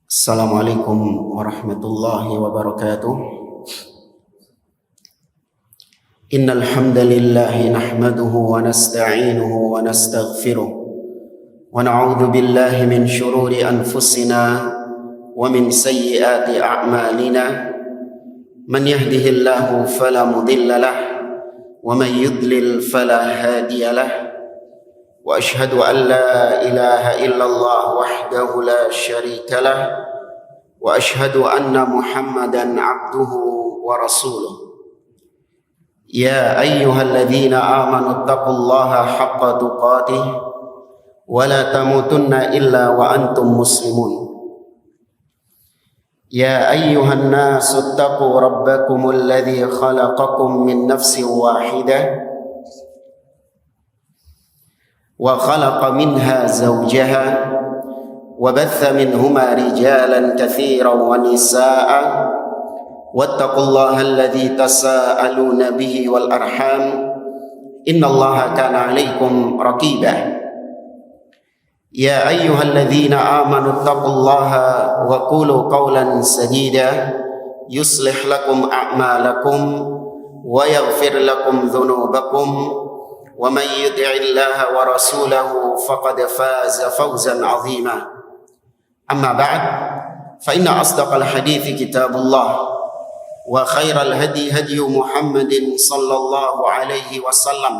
Assalamualaikum warahmatullahi wabarakatuh. Innal hamdalillah nahmaduhu wa nasta'inuhu wa nastaghfiruh wa na'udzu billahi min shururi anfusina wa min sayyiati a'malina. Man yahdihillahu fala mudilla lahu wa man yudlil fala hadiya lahu. Wa ashhadu an la ilaha illallah wahdahu la syarika lah wa ashhadu anna Muhammadan abduhu wa rasuluh. Ya ayyuhalladzina amanu taqullaha haqqa tuqatih wa la tamutunna illa wa antum muslimun. Ya ayyuhan nasu taqu rabbakumul ladzi khalaqakum min nafsin wahidah wa khalaqa minha zawjaha wa batha minhuma rijalan katsiran wa nisaa'a wattaqullaha alladzi tasaaluna bihi wal arham innallaha kana 'alaikum raqiba. Ya ayyuhalladzina amanu taqullaha wa qulu qawlan sadida yuslih lakum a'malakum wa yaghfir lakum dhunubakum wa man yuti'illaha wa rasulahu faqad faza fawzan 'azima. Amma ba'd, fa inna asdaqal hadithi kitabullah wa khairal hadi hadyu Muhammadin sallallahu alaihi wasallam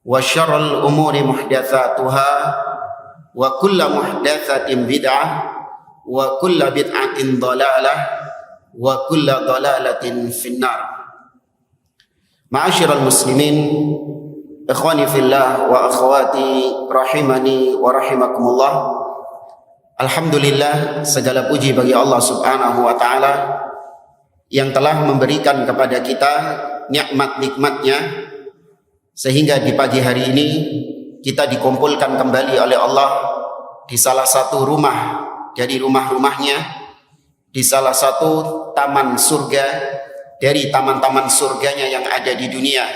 wa syarrul umuri muhdatsatuha wa kullu muhdatsatin bid'ah wa kullu bid'atin dhalalah wa kullu dhalalatin finnar. Ma'asyiral muslimin, ikhwani fillah wa akhwati rahimani wa rahimakumullah. Alhamdulillah, segala puji bagi Allah subhanahu wa ta'ala yang telah memberikan kepada kita nikmat-nikmatnya sehingga di pagi hari ini kita dikumpulkan kembali oleh Allah di salah satu rumah dari rumah-rumahnya, di salah satu taman surga dari taman-taman surganya yang ada di dunia,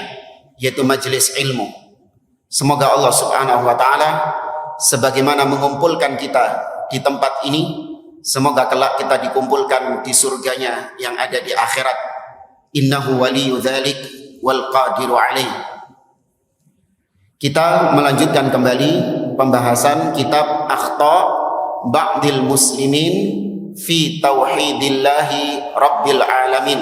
yaitu majelis ilmu. Semoga Allah subhanahu wa ta'ala sebagaimana mengumpulkan kita di tempat ini, semoga kelak kita dikumpulkan di surganya yang ada di akhirat. Innahu waliyu dzalik wal qadiru alaih. Kita melanjutkan kembali pembahasan kitab Akhta Ba'dil Muslimin fi Tauhidillahi Rabbil Alamin,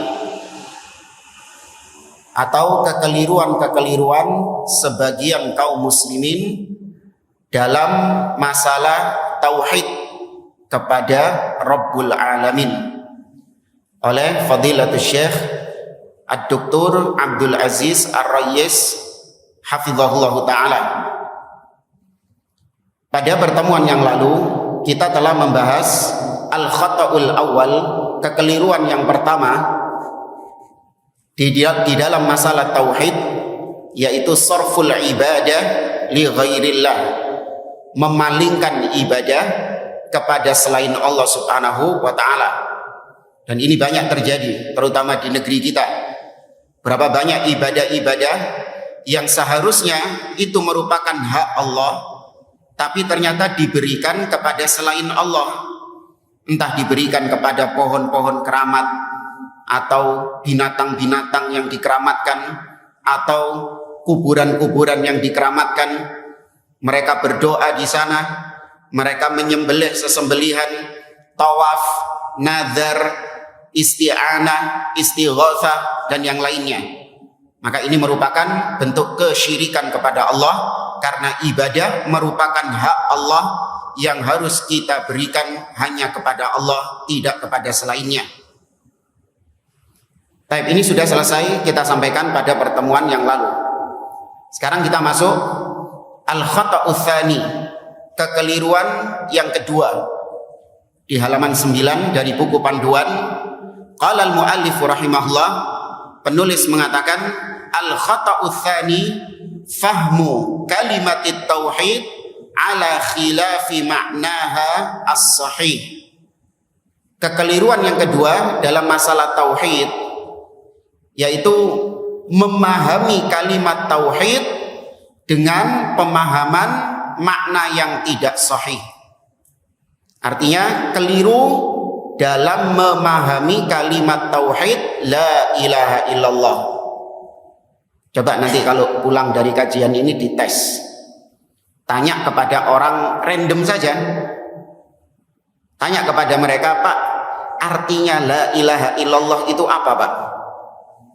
atau kekeliruan-kekeliruan sebagian kaum muslimin dalam masalah tauhid kepada Rabbul Alamin, oleh Fadilatul Syekh Ad-Doktor Abdul Aziz Ar-Rayyis hafizahullah ta'ala. Pada pertemuan yang lalu kita telah membahas al-khata'ul awal, kekeliruan yang pertama di dalam masalah tauhid, yaitu sarful ibadah li ghairillah, memalingkan ibadah kepada selain Allah subhanahu wa ta'ala. Dan ini banyak terjadi terutama di negeri kita. Berapa banyak ibadah-ibadah yang seharusnya itu merupakan hak Allah, tapi ternyata diberikan kepada selain Allah. Entah diberikan kepada pohon-pohon keramat, atau binatang-binatang yang dikeramatkan, atau kuburan-kuburan yang dikeramatkan. Mereka berdoa di sana, mereka menyembelih sesembelihan, tawaf, nazar, isti'anah, istighatsah, dan yang lainnya. Maka ini merupakan bentuk kesyirikan kepada Allah, karena ibadah merupakan hak Allah yang harus kita berikan hanya kepada Allah, tidak kepada selainnya. Baik, ini sudah selesai kita sampaikan pada pertemuan yang lalu. Sekarang kita masuk al-khata'u tsani, kekeliruan yang kedua, di halaman 9 dari buku panduan. Qala al-muallif rahimahullah, penulis mengatakan al-khata'u tsani fahmu kalimatit tauhid ala khilafi ma'naha as-sahih. Kekeliruan yang kedua dalam masalah tauhid, yaitu memahami kalimat tauhid dengan pemahaman makna yang tidak sahih. Artinya keliru dalam memahami kalimat tauhid la ilaha illallah. Coba nanti kalau pulang dari kajian ini dites. Tanya kepada orang random saja. Tanya kepada mereka, Pak, artinya la ilaha illallah itu apa, Pak?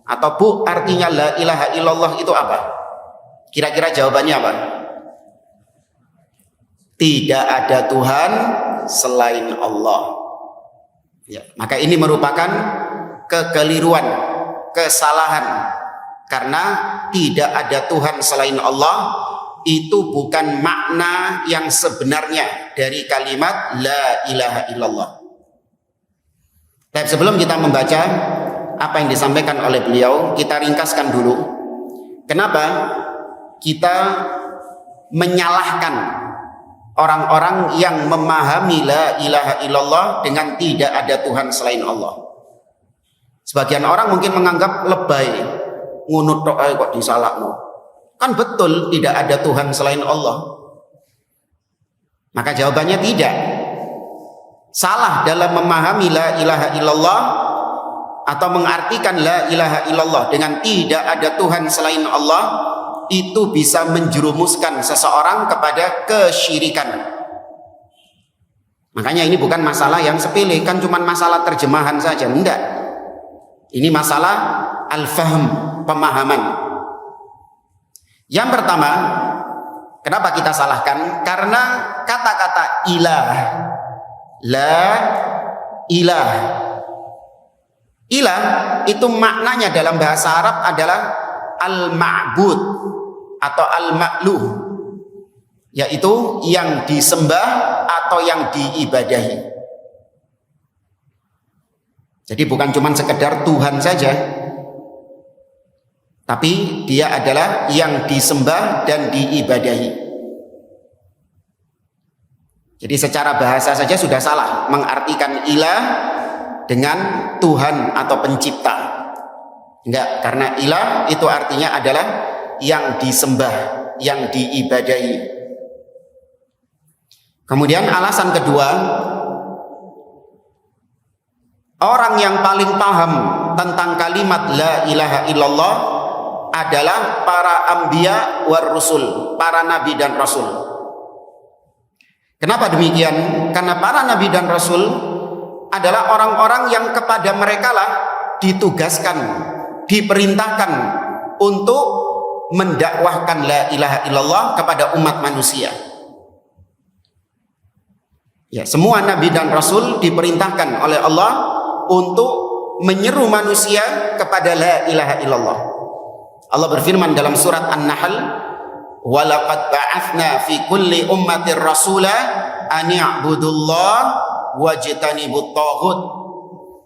Atau Bu, artinya la ilaha illallah itu apa? Kira-kira jawabannya apa? Tidak ada Tuhan selain Allah. Ya, maka ini merupakan kekeliruan, kesalahan. Karena tidak ada Tuhan selain Allah itu bukan makna yang sebenarnya dari kalimat la ilaha illallah. Tapi sebelum kita membaca apa yang disampaikan oleh beliau, kita ringkaskan dulu kenapa kita menyalahkan orang-orang yang memahami la ilaha illallah dengan tidak ada Tuhan selain Allah. Sebagian orang mungkin menganggap lebay, ngunut tok kok disalahno. Kan betul tidak ada Tuhan selain Allah. Maka jawabannya tidak. Salah dalam memahami la ilaha illallah atau mengartikan la ilaha illallah dengan tidak ada Tuhan selain Allah, itu bisa menjerumuskan seseorang kepada kesyirikan. Makanya ini bukan masalah yang sepele, kan cuma masalah terjemahan saja, enggak. Ini masalah al-fahm, pemahaman. Yang pertama, kenapa kita salahkan? Karena kata-kata ilah, la ilah, ilah itu maknanya dalam bahasa Arab adalah al-ma'bud atau al-ma'luh, yaitu yang disembah atau yang diibadahi. Jadi bukan cuma sekedar Tuhan saja, tapi dia adalah yang disembah dan diibadahi. Jadi secara bahasa saja sudah salah mengartikan ilah dengan Tuhan atau pencipta. Enggak, karena ilah itu artinya adalah yang disembah, yang diibadahi. Kemudian alasan kedua, orang yang paling paham tentang kalimat la ilaha illallah adalah para anbiya war rusul, para nabi dan rasul. Kenapa demikian? Karena para nabi dan rasul adalah orang-orang yang kepada mereka lah ditugaskan, diperintahkan untuk mendakwahkan la ilaha illallah kepada umat manusia. Ya, semua nabi dan rasul diperintahkan oleh Allah untuk menyeru manusia kepada la ilaha illallah. Allah berfirman dalam surat An-Nahl, "Walaqad ba'atsna fi kulli ummatir rasula an i'budullah wajtanibut taghut."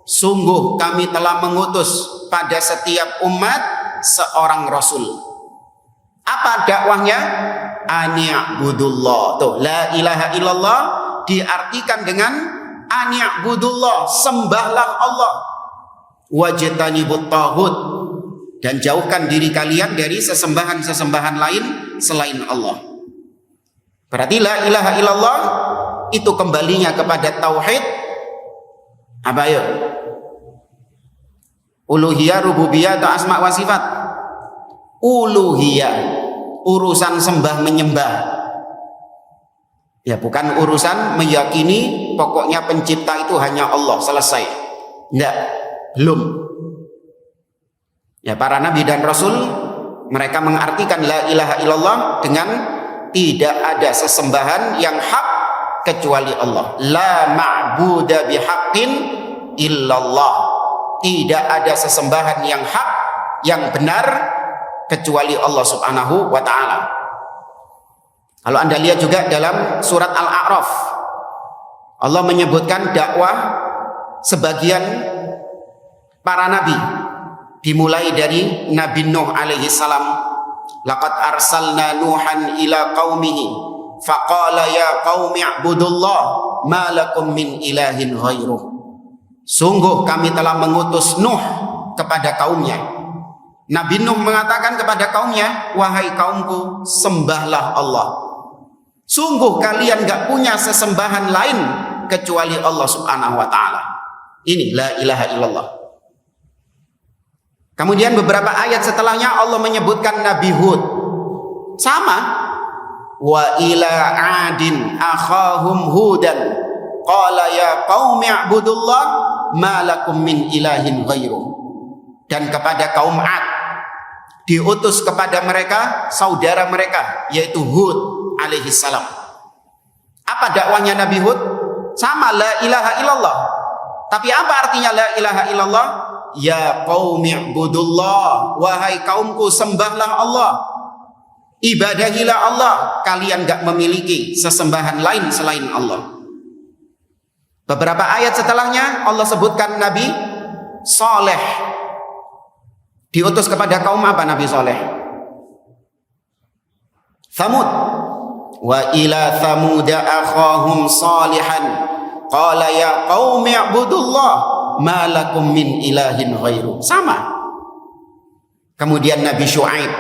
Sungguh kami telah mengutus pada setiap umat seorang rasul. Apa dakwahnya? An i'budullah. Tuh, la ilaha illallah diartikan dengan an i'budullah, sembahlah Allah. Wajtanibut taghut, dan jauhkan diri kalian dari sesembahan-sesembahan lain selain Allah. Berarti la ilaha illallah itu kembalinya kepada tauhid. Apa ya? Uluhiyah, rububiyah atau asma wa sifat? Uluhiyah, urusan sembah menyembah. Ya, bukan urusan meyakini pokoknya pencipta itu hanya Allah, selesai. Enggak, belum. Ya, para nabi dan rasul mereka mengartikan la ilaha illallah dengan tidak ada sesembahan yang hak kecuali Allah. La ma'buda bihaqqin illallah. Tidak ada sesembahan yang hak, yang benar kecuali Allah Subhanahu wa taala. Kalau Anda lihat juga dalam surat Al-A'raf, Allah menyebutkan dakwah sebagian para nabi. Dimulai dari Nabi Nuh alaihi salam. Laqad arsalna Nuhan ila qaumihi faqala ya qaumi i'budullah ma lakum min ilahin ghairuh. Sungguh kami telah mengutus Nuh kepada kaumnya. Nabi Nuh mengatakan kepada kaumnya, wahai kaumku, sembahlah Allah. Sungguh kalian gak punya sesembahan lain kecuali Allah Subhanahu wa taala. Ini la ilaha illallah. Kemudian beberapa ayat setelahnya Allah menyebutkan Nabi Hud. Sama. Wa ila adin akhahum hudan qala ya qaumi ibudullah ma lakum min ilahin ghairuh. Dan kepada kaum Ad diutus kepada mereka saudara mereka yaitu Hud alaihi salam. Apa dakwahnya Nabi Hud? Sama, la ilaha illallah. Tapi apa artinya la ilaha illallah? Ya qaumi ibudullah, wahai kaumku sembahlah Allah, ibadahilah Allah, kalian gak memiliki sesembahan lain selain Allah. Beberapa ayat setelahnya Allah sebutkan Nabi Saleh diutus kepada kaum apa Nabi Saleh? Thamud. Wa ila thamuda akhahum salihan qala ya qaumi ibudullah ma lakum min ilahin ghairu. Sama. Kemudian Nabi Syuaib.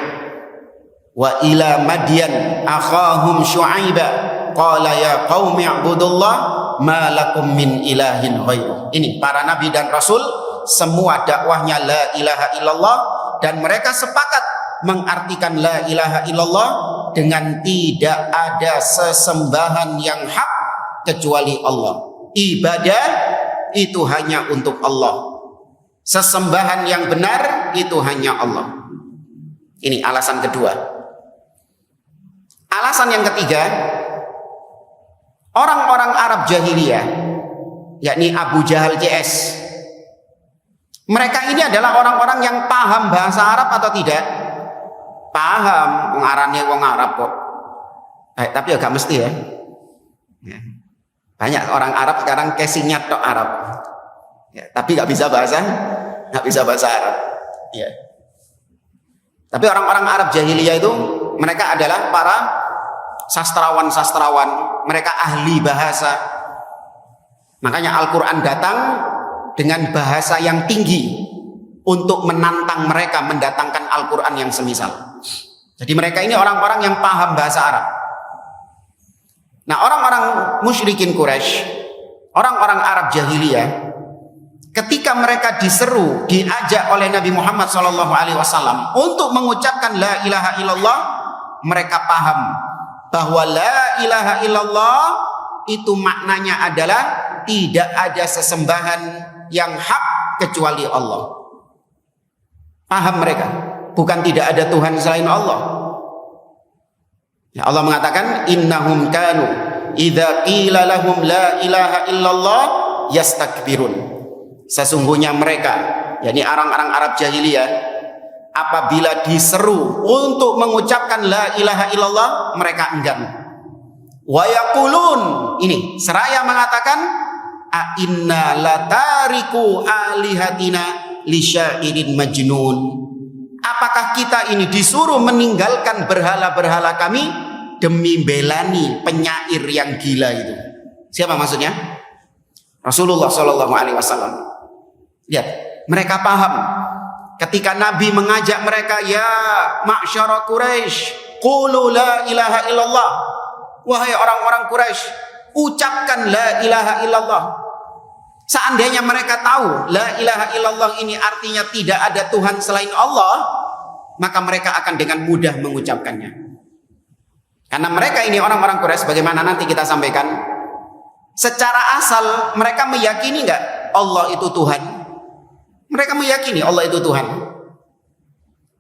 Wa ila madyan akhahum syuaiba qala ya qaumi ibudullah ma lakum min ilahin ghairu. Ini para nabi dan rasul semua dakwahnya la ilaha illallah, dan mereka sepakat mengartikan la ilaha illallah dengan tidak ada sesembahan yang hak kecuali Allah. Ibadah itu hanya untuk Allah. Sesembahan yang benar itu hanya Allah. Ini alasan kedua. Alasan yang ketiga, orang-orang Arab jahiliyah, yakni Abu Jahal CS, mereka ini adalah orang-orang yang paham bahasa Arab atau tidak? Paham, ngarane wong Arab kok. Tapi agak mesti ya. Banyak orang Arab sekarang casingnya tok Arab, ya, tapi nggak bisa bahasa Arab. Ya. Tapi orang-orang Arab jahiliyah itu mereka adalah para sastrawan, mereka ahli bahasa. Makanya Al-Quran datang dengan bahasa yang tinggi untuk menantang mereka mendatangkan Al-Quran yang semisal. Jadi mereka ini orang-orang yang paham bahasa Arab. Nah, orang-orang musyrikin Quraisy, orang-orang Arab jahiliyah, ketika mereka diseru, diajak oleh Nabi Muhammad SAW untuk mengucapkan la ilaha illallah, mereka paham bahwa la ilaha illallah itu maknanya adalah tidak ada sesembahan yang hak kecuali Allah. Paham mereka, bukan tidak ada Tuhan selain Allah. Ya, Allah mengatakan innahum kanu idza qila lahum la ilaha illallah yastakbirun. Sesungguhnya mereka, yakni orang-orang Arab jahiliyah, apabila diseru untuk mengucapkan la ilaha illallah, mereka enggan. Wa yaqulun, ini seraya mengatakan a inna latariku alihatina li syairin majnun. Apakah kita ini disuruh meninggalkan berhala-berhala kami demi belani penyair yang gila itu? Siapa maksudnya? Rasulullah SAW. Lihat, mereka paham. Ketika Nabi mengajak mereka, ya ma'syara Quraisy, qulu la ilaha illallah. Wahai orang-orang Quraisy, ucapkan la ilaha illallah. Seandainya mereka tahu la ilaha illallah ini artinya tidak ada Tuhan selain Allah, maka mereka akan dengan mudah mengucapkannya. Karena mereka ini orang-orang Quraisy, bagaimana nanti kita sampaikan, secara asal mereka meyakini enggak Allah itu Tuhan? Mereka meyakini Allah itu Tuhan.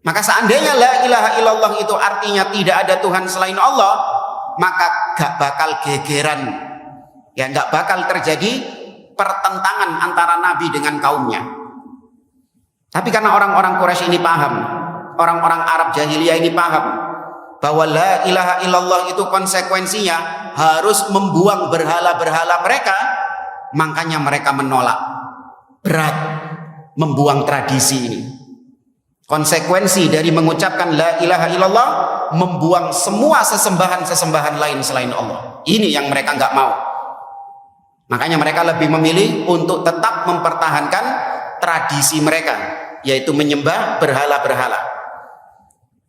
Maka seandainya la ilaha illallah itu artinya tidak ada Tuhan selain Allah, maka gak bakal gegeran, ya gak bakal terjadi pertentangan antara Nabi dengan kaumnya. Tapi karena orang-orang Quraisy ini paham, orang-orang Arab jahiliyah ini paham bahwa la ilaha illallah itu konsekuensinya harus membuang berhala-berhala mereka, makanya mereka menolak berat membuang tradisi ini. Konsekuensi dari mengucapkan la ilaha illallah, membuang semua sesembahan-sesembahan lain selain Allah. Ini yang mereka nggak mau. Makanya mereka lebih memilih untuk tetap mempertahankan tradisi mereka, yaitu menyembah berhala-berhala.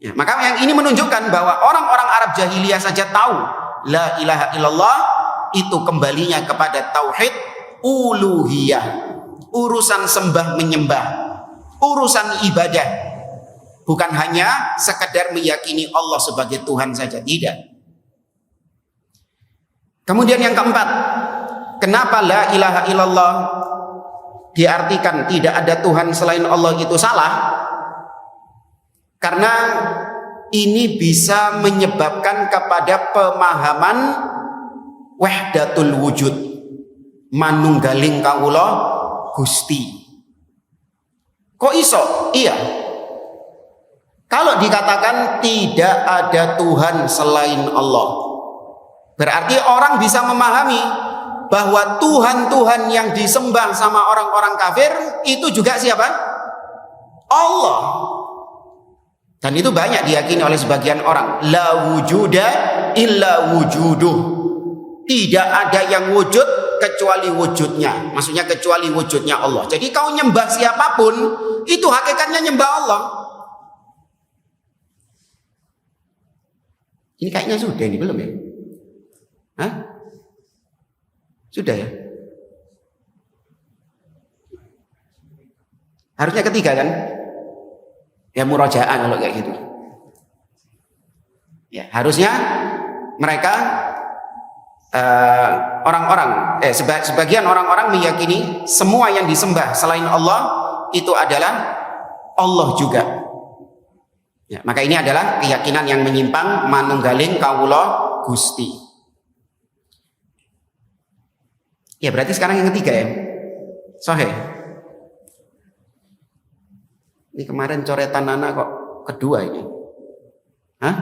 Ya, maka yang ini menunjukkan bahwa orang-orang Arab jahiliyah saja tahu la ilaha illallah itu kembalinya kepada tauhid uluhiyah, urusan sembah menyembah, urusan ibadah, bukan hanya sekedar meyakini Allah sebagai Tuhan saja, tidak. Kemudian yang keempat, kenapa la ilaha illallah diartikan tidak ada Tuhan selain Allah itu salah? Karena ini bisa menyebabkan kepada pemahaman wahdatul wujud, manunggaling kawula Gusti. Kok iso? Iya. Kalau dikatakan tidak ada Tuhan selain Allah, berarti orang bisa memahami bahwa Tuhan-Tuhan yang disembah sama orang-orang kafir itu juga siapa? Allah. Dan itu banyak diyakini oleh sebagian orang. La wujuda illa wujuduh. Tidak ada yang wujud kecuali wujudnya. Maksudnya kecuali wujudnya Allah. Jadi kau nyembah siapapun, itu hakikatnya nyembah Allah. Ini kayaknya sudah ini belum ya? Hah? Sudah ya? Harusnya ketiga kan? Ya murajaah kalau kayak gitu. Ya harusnya mereka sebagian orang-orang meyakini semua yang disembah selain Allah itu adalah Allah juga. Ya, maka ini adalah keyakinan yang menyimpang, manunggaling kawula Gusti. Ya berarti sekarang yang ketiga ya. Sahih. Ini kemarin coretan Nana kok kedua ini. Hah?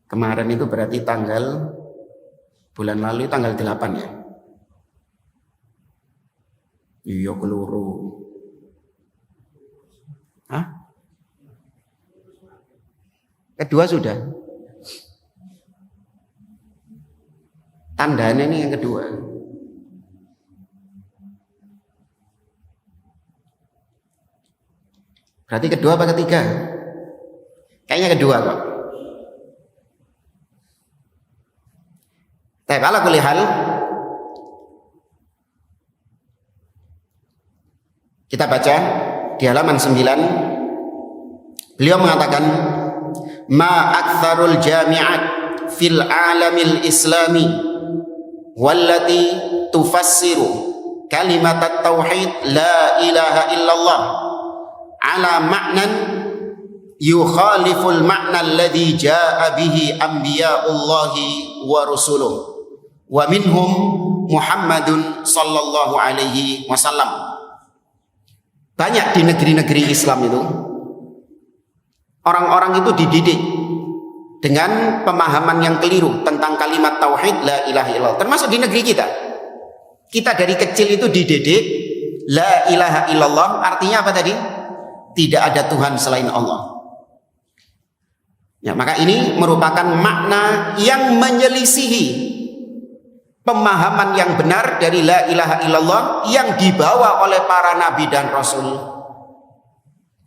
Kemarin itu berarti bulan lalu tanggal 8 ya. Iya keluru. Hah? Kedua sudah. Tandanya ini yang kedua. Berarti kedua apa ketiga? Kayaknya kedua kok. Tapi ala kulli hal, kita baca di halaman 9. Beliau mengatakan, ma aktsarul jami'at fil alamil islami wallati tufassiru kalimat at-tauhid la ilaha illallah ala ma'nan yukhaliful ma'na alladhi jaa bihi anbiya'ullahi wa rusuluh wa minhum Muhammadun sallallahu alaihi wasallam. Banyak di negeri-negeri Islam itu orang-orang itu dididik dengan pemahaman yang keliru tentang kalimat tauhid la ilaha illallah. Termasuk di negeri kita. Kita dari kecil itu dididik la ilaha illallah, artinya apa tadi? Tidak ada Tuhan selain Allah. Ya, maka ini merupakan makna yang menyelisihi pemahaman yang benar dari la ilaha illallah yang dibawa oleh para nabi dan rasul.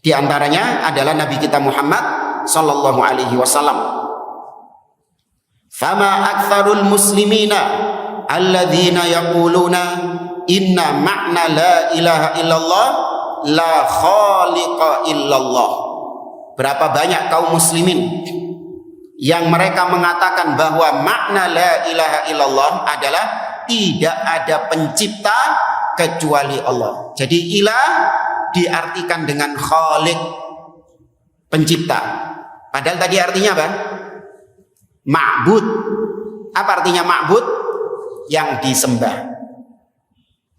Di antaranya adalah Nabi kita Muhammad sallallahu alaihi wasallam. Fama aktsarul muslimina alladzina yaquluna inna ma'na la ilaha illallah la khaliqa illallah. Berapa banyak kaum muslimin yang mereka mengatakan bahwa makna la ilaha illallah adalah tidak ada pencipta kecuali Allah. Jadi ilah diartikan dengan khaliq, pencipta. Padahal tadi artinya apa? Ma'bud. Apa artinya ma'bud? Yang disembah.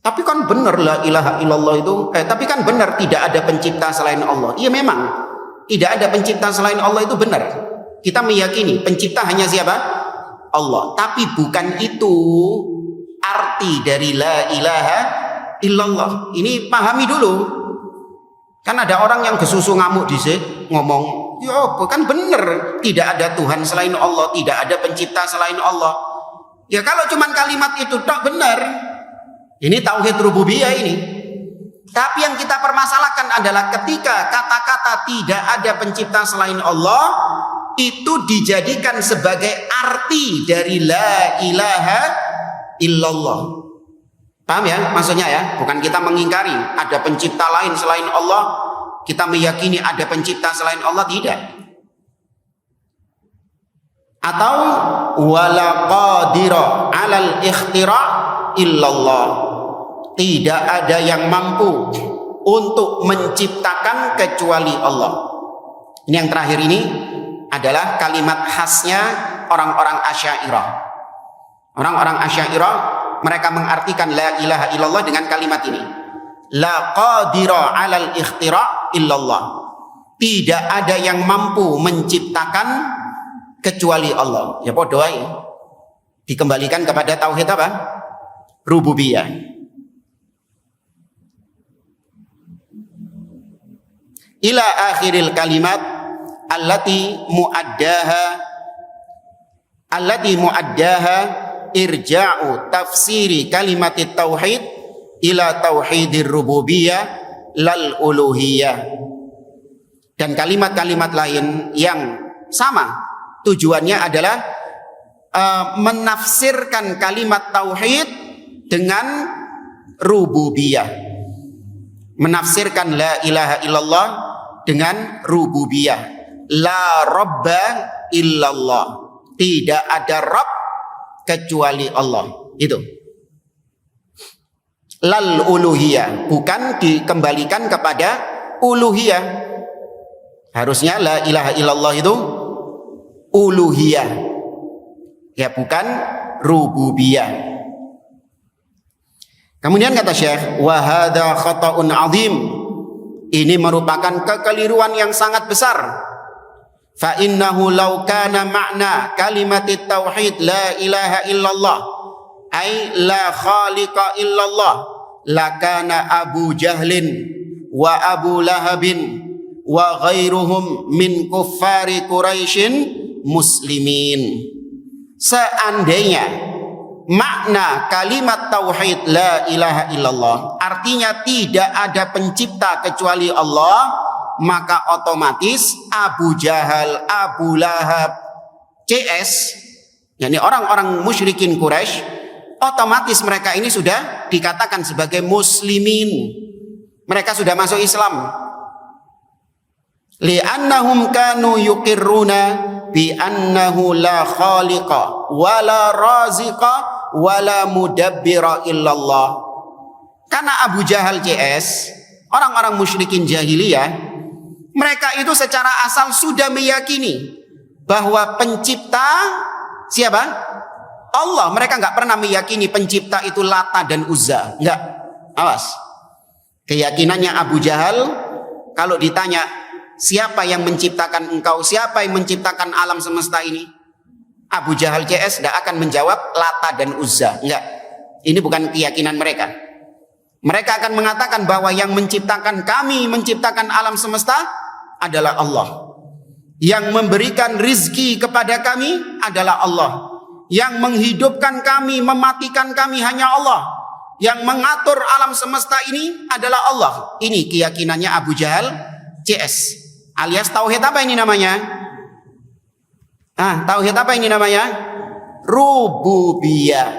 Tapi kan benar la ilaha illallah itu, tapi kan benar tidak ada pencipta selain Allah. Iya memang, tidak ada pencipta selain Allah itu benar. Kita meyakini pencipta hanya siapa? Allah. Tapi bukan itu arti dari la ilaha illallah. Ini pahami dulu. Kan ada orang yang kesusu ngamuk disik ngomong, ya bukan benar tidak ada Tuhan selain Allah, tidak ada pencipta selain Allah. Ya kalau cuman kalimat itu tak benar. Ini tauhid rububiyah ini. Tapi yang kita permasalahkan adalah ketika kata-kata tidak ada pencipta selain Allah itu dijadikan sebagai arti dari la ilaha illallah. Paham ya maksudnya ya? Bukan kita mengingkari ada pencipta lain selain Allah, kita meyakini ada pencipta selain Allah, tidak. Atau wala qadira 'alal ikhtira' illallah. Tidak ada yang mampu untuk menciptakan kecuali Allah. Ini yang terakhir ini adalah kalimat khasnya orang-orang Asy'ariyah. Orang-orang Asy'ariyah mereka mengartikan la ilaha illallah dengan kalimat ini. La qadira 'alal ikhtira' illallah. Tidak ada yang mampu menciptakan kecuali Allah. Ya podo ae. Dikembalikan kepada tauhid apa? Rububiyah. Ila akhiril kalimat allati muaddaha irja'u tafsiri kalimat tauhid ila tauhidir rububiyah lal uluhiyah. Dan kalimat-kalimat lain yang sama tujuannya adalah menafsirkan kalimat tauhid dengan rububiyah. Menafsirkan la ilaha illallah dengan rububiyah. La rabba illallah. Tidak ada Rabb kecuali Allah. Itu. Lal uluhiyah, bukan dikembalikan kepada uluhiyah. Harusnya la ilaha illallah itu uluhiyah. Ya, bukan rububiyah. Kemudian kata Syekh, wa hadza khata'un 'adzim. Ini merupakan kekeliruan yang sangat besar. Fa innahu law kana ma'na kalimat tauhid la ilaha illallah ay la khaliqa illallah lakana Abu Jahlin wa Abu Lahabin wa ghairuhum min kuffari Quraisyin muslimin. Seandainya makna kalimat tauhid la ilaha illallah artinya tidak ada pencipta kecuali Allah, maka otomatis Abu Jahal, Abu Lahab, CS, yakni orang-orang musyrikin Quraisy, otomatis mereka ini sudah dikatakan sebagai muslimin. Mereka sudah masuk Islam. Li'annahum kanu yuqirruna bi annahu la khaliqa wala raziqa wala mudabbira illallah. Karena Abu Jahal CS, orang-orang musyrikin jahiliyah, mereka itu secara asal sudah meyakini bahwa pencipta siapa? Allah. Mereka nggak pernah meyakini pencipta itu Lata dan Uzza. Enggak. Awas. Keyakinannya Abu Jahal, kalau ditanya siapa yang menciptakan engkau, siapa yang menciptakan alam semesta ini, Abu Jahal CS tidak akan menjawab Lata dan Uzza. Enggak. Ini bukan keyakinan mereka. Mereka akan mengatakan bahwa yang menciptakan kami, menciptakan alam semesta adalah Allah. Yang memberikan rizki kepada kami adalah Allah. Yang menghidupkan kami, mematikan kami hanya Allah. Yang mengatur alam semesta ini adalah Allah. Ini keyakinannya Abu Jahal CS. Alias tauhid apa ini namanya? Tauhid apa ini namanya? Rububiyah.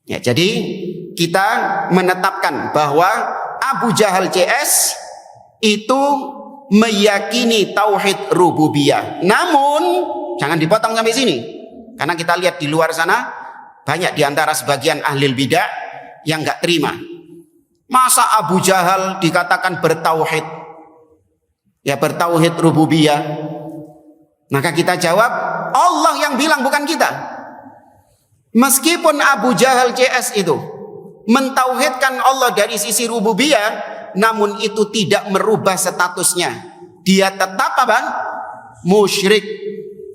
Ya, jadi kita menetapkan bahwa Abu Jahal CS itu meyakini tauhid rububiyah. Namun jangan dipotong sampai sini, karena kita lihat di luar sana banyak diantara sebagian ahli bidah yang nggak terima. Masa Abu Jahal dikatakan bertauhid? Ya, bertauhid rububiyah. Maka kita jawab, Allah yang bilang, bukan kita. Meskipun Abu Jahal CS itu mentauhidkan Allah dari sisi rububiyah, namun itu tidak merubah statusnya. Dia tetap apa? Musyrik.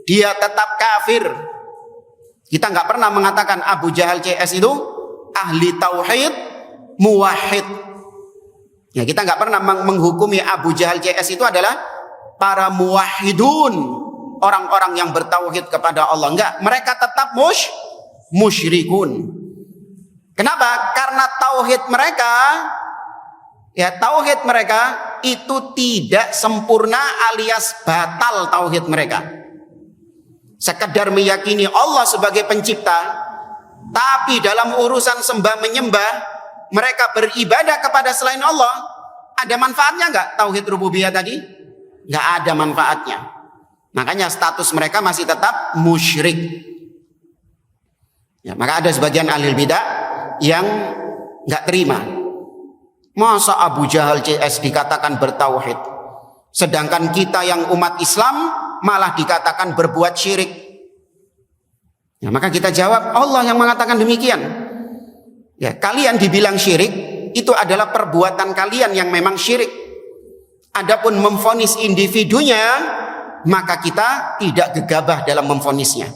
Dia tetap kafir. Kita nggak pernah mengatakan Abu Jahal CS itu ahli tauhid, muwahhid. Ya, kita nggak pernah menghukumi Abu Jahal CS itu adalah para muwahhidun, orang-orang yang bertauhid kepada Allah. Enggak, mereka tetap musyrikun. Kenapa? Karena tauhid mereka itu tidak sempurna alias batal tauhid mereka. Sekedar meyakini Allah sebagai pencipta, tapi dalam urusan sembah menyembah mereka beribadah kepada selain Allah. Ada manfaatnya nggak tauhid rububiyah tadi? Nggak ada manfaatnya. Makanya status mereka masih tetap musyrik. Ya, maka ada sebagian ahli bidah yang nggak terima. Masa Abu Jahal CS dikatakan bertauhid, sedangkan kita yang umat Islam malah dikatakan berbuat syirik. Ya, maka kita jawab, Allah yang mengatakan demikian. Ya, kalian dibilang syirik, itu adalah perbuatan kalian yang memang syirik. Adapun memvonis individunya, maka kita tidak gegabah dalam memvonisnya.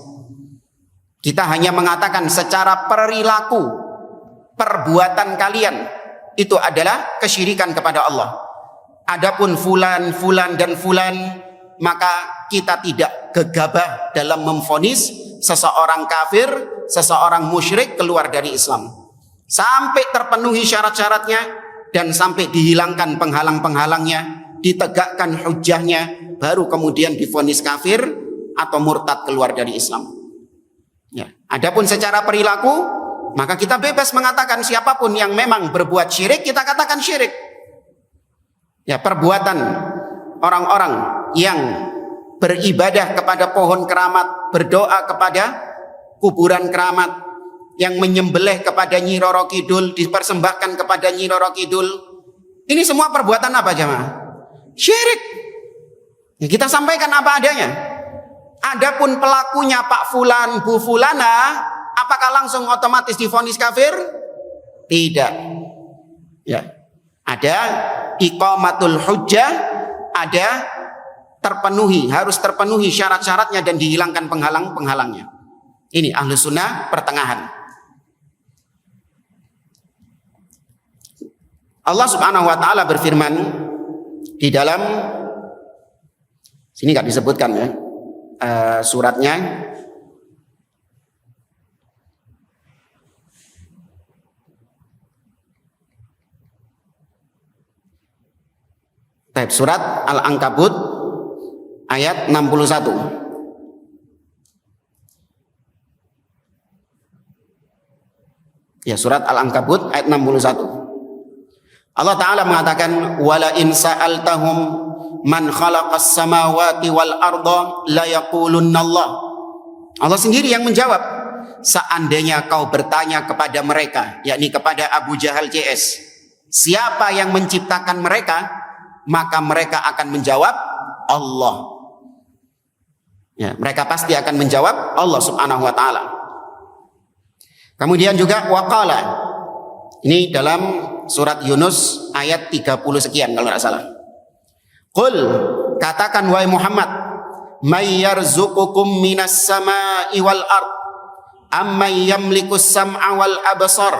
Kita hanya mengatakan secara perilaku, perbuatan kalian itu adalah kesyirikan kepada Allah. Adapun fulan, fulan dan fulan, maka kita tidak gegabah dalam memvonis seseorang kafir, seseorang musyrik keluar dari Islam. Sampai terpenuhi syarat-syaratnya dan sampai dihilangkan penghalang-penghalangnya, ditegakkan hujjahnya, baru kemudian divonis kafir atau murtad keluar dari Islam. Ya. Adapun secara perilaku, maka kita bebas mengatakan siapapun yang memang berbuat syirik, kita katakan syirik. Ya, perbuatan orang-orang yang beribadah kepada pohon keramat, berdoa kepada kuburan keramat, yang menyembelih kepada Nyi Roro Kidul, dipersembahkan kepada Nyi Roro Kidul, ini semua perbuatan apa jemaah? Syirik. Ya, kita sampaikan apa adanya. Adapun pelakunya Pak Fulan, Bu Fulana, apakah langsung otomatis divonis kafir? Tidak. Ya. Ada iqamatul hujjah, ada harus terpenuhi syarat-syaratnya dan dihilangkan penghalang-penghalangnya. Ini ahlu sunnah pertengahan. Allah subhanahu wa ta'ala berfirman di dalam, sini nggak disebutkan ya, suratnya. Surat Al-Ankabut ayat 61. Ya, surat Al-Ankabut ayat 61. Allah Ta'ala mengatakan, wala in sa'altahum man khalaqas samawati wal arda la yaqulunna Allah. Allah sendiri yang menjawab. Seandainya kau bertanya kepada mereka, yakni kepada Abu Jahal CS, siapa yang menciptakan mereka, maka mereka akan menjawab Allah. Ya, mereka pasti akan menjawab Allah subhanahu wa ta'ala. Kemudian juga waqala, ini dalam surat Yunus ayat 30 sekian kalau tidak salah. Qul, katakan wahai Muhammad, may yarzuqukum minas sama'i wal ard amman yamlikus sam'a wal absar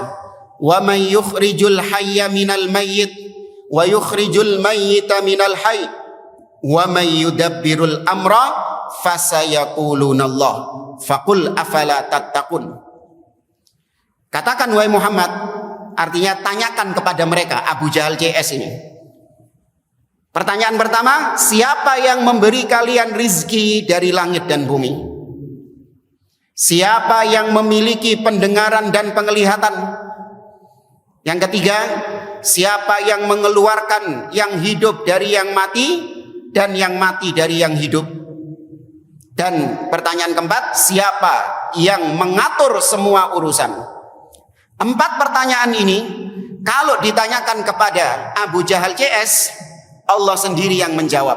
wa may yukhrijul hayya minal mayyit wa yukhrijul mayyita minal hayy wa may yudabbirul amra fasayaquluna Allah faqul afala tattaqun. Katakan wahai Muhammad, artinya tanyakan kepada mereka, Abu Jahal CS ini. Pertanyaan pertama, siapa yang memberi kalian rizki dari langit dan bumi? Siapa yang memiliki pendengaran dan penglihatan? Yang ketiga, siapa yang mengeluarkan yang hidup dari yang mati dan yang mati dari yang hidup? Dan pertanyaan keempat, siapa yang mengatur semua urusan? 4 pertanyaan ini kalau ditanyakan kepada Abu Jahal CS, Allah sendiri yang menjawab.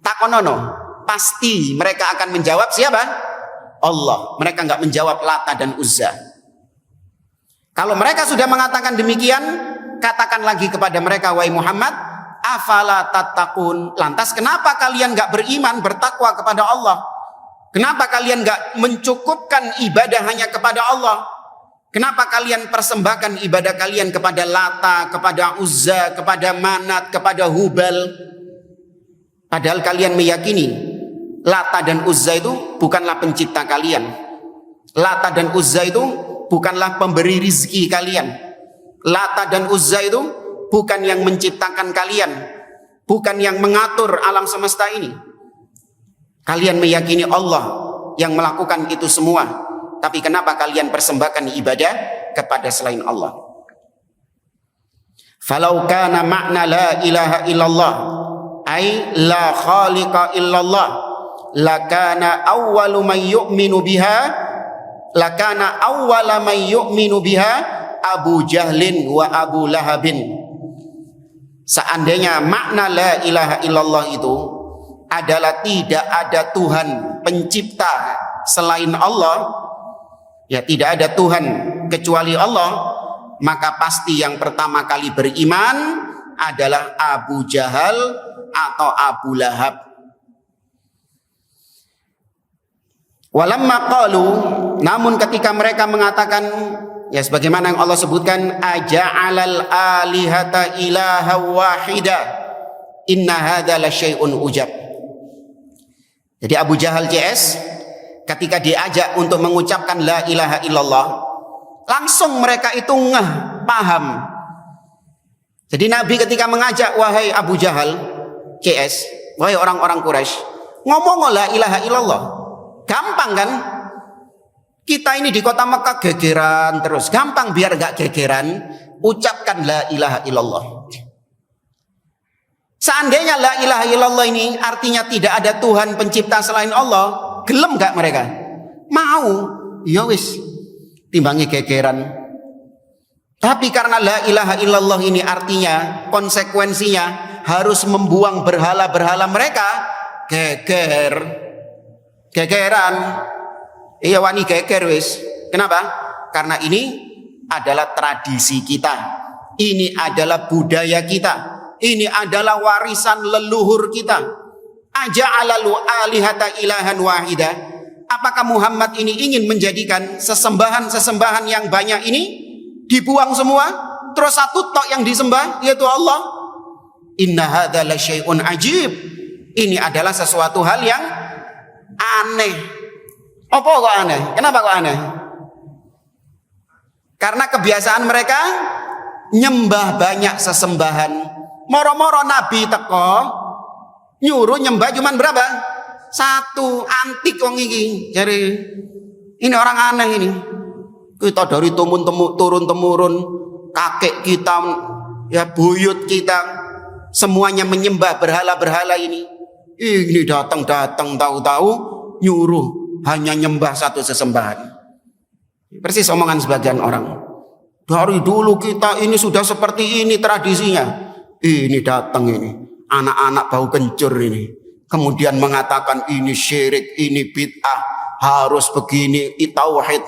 Takonono, pasti mereka akan menjawab siapa? Allah. Mereka nggak menjawab Lata dan Uzza. Kalau mereka sudah mengatakan demikian, katakan lagi kepada mereka, wahai Muhammad, afala tattaqun. Lantas kenapa kalian nggak beriman, bertakwa kepada Allah? Kenapa kalian nggak mencukupkan ibadah hanya kepada Allah? Kenapa kalian persembahkan ibadah kalian kepada Lata, kepada Uzza, kepada Manat, kepada Hubal? Padahal kalian meyakini Lata dan Uzza itu bukanlah pencipta kalian. Lata dan Uzza itu bukanlah pemberi rizki kalian. Lata dan Uzza itu bukan yang menciptakan kalian. bukan yang mengatur alam semesta ini. Kalian meyakini Allah yang melakukan itu semua, tapi kenapa kalian persembahkan ibadah kepada selain Allah? Falau kana makna la ilaha illallah ay la khaliqa illallah lakana awwalu man yu'minu biha lakana awwala man yu'minu biha Abu Jahlin wa Abu Lahabin. Seandainya makna la ilaha illallah itu adalah tidak ada Tuhan pencipta selain Allah, ya tidak ada Tuhan kecuali Allah, maka pasti yang pertama kali beriman adalah Abu Jahal atau Abu Lahab. Walamma qalu, namun ketika mereka mengatakan, ya sebagaimana yang Allah sebutkan, aja'alal alihata ilaha wahida inna hadza la syai'un ujab. Jadi Abu Jahal CS ketika diajak untuk mengucapkan la ilaha illallah, langsung mereka itu paham. Jadi Nabi ketika mengajak, wahai Abu Jahal CS, wahai orang-orang Quraisy, ngomong la ilaha illallah. Gampang kan? Kita ini di kota Mekah gegeran terus. Gampang biar gak gegeran, ucapkan la ilaha illallah. Seandainya la ilaha illallah ini artinya tidak ada Tuhan pencipta selain Allah, gelem gak mereka? Mau. Ya wis, timbangi gegeran. Tapi karena la ilaha illallah ini artinya, konsekuensinya harus membuang berhala-berhala mereka, gegeran. Iya wani geger wis. Kenapa? Karena ini adalah tradisi kita. Ini adalah budaya kita. Ini adalah warisan leluhur kita. Aja'alalu alihata ilahan wahida. Apakah Muhammad ini ingin menjadikan sesembahan-sesembahan yang banyak ini dibuang semua, terus satu tok yang disembah yaitu Allah? Inna hadza la syai'un ajib. Ini adalah sesuatu hal yang aneh. Apa kok aneh? Kenapa kok aneh? Karena kebiasaan mereka nyembah banyak sesembahan. Moro-moro Nabi teko nyuruh nyembah cuman berapa? Satu, antik wong iki. Jadi ini orang aneh ini. Kita dari turun temurun kakek kita, ya buyut kita, semuanya menyembah berhala-berhala ini. Ini datang tahu-tahu nyuruh hanya nyembah satu sesembahan. Persis omongan sebagian orang. Dari dulu kita ini sudah seperti ini tradisinya. Ini datang ini anak-anak bau kencur ini, kemudian mengatakan ini syirik, ini bid'ah, harus begini, tauhid.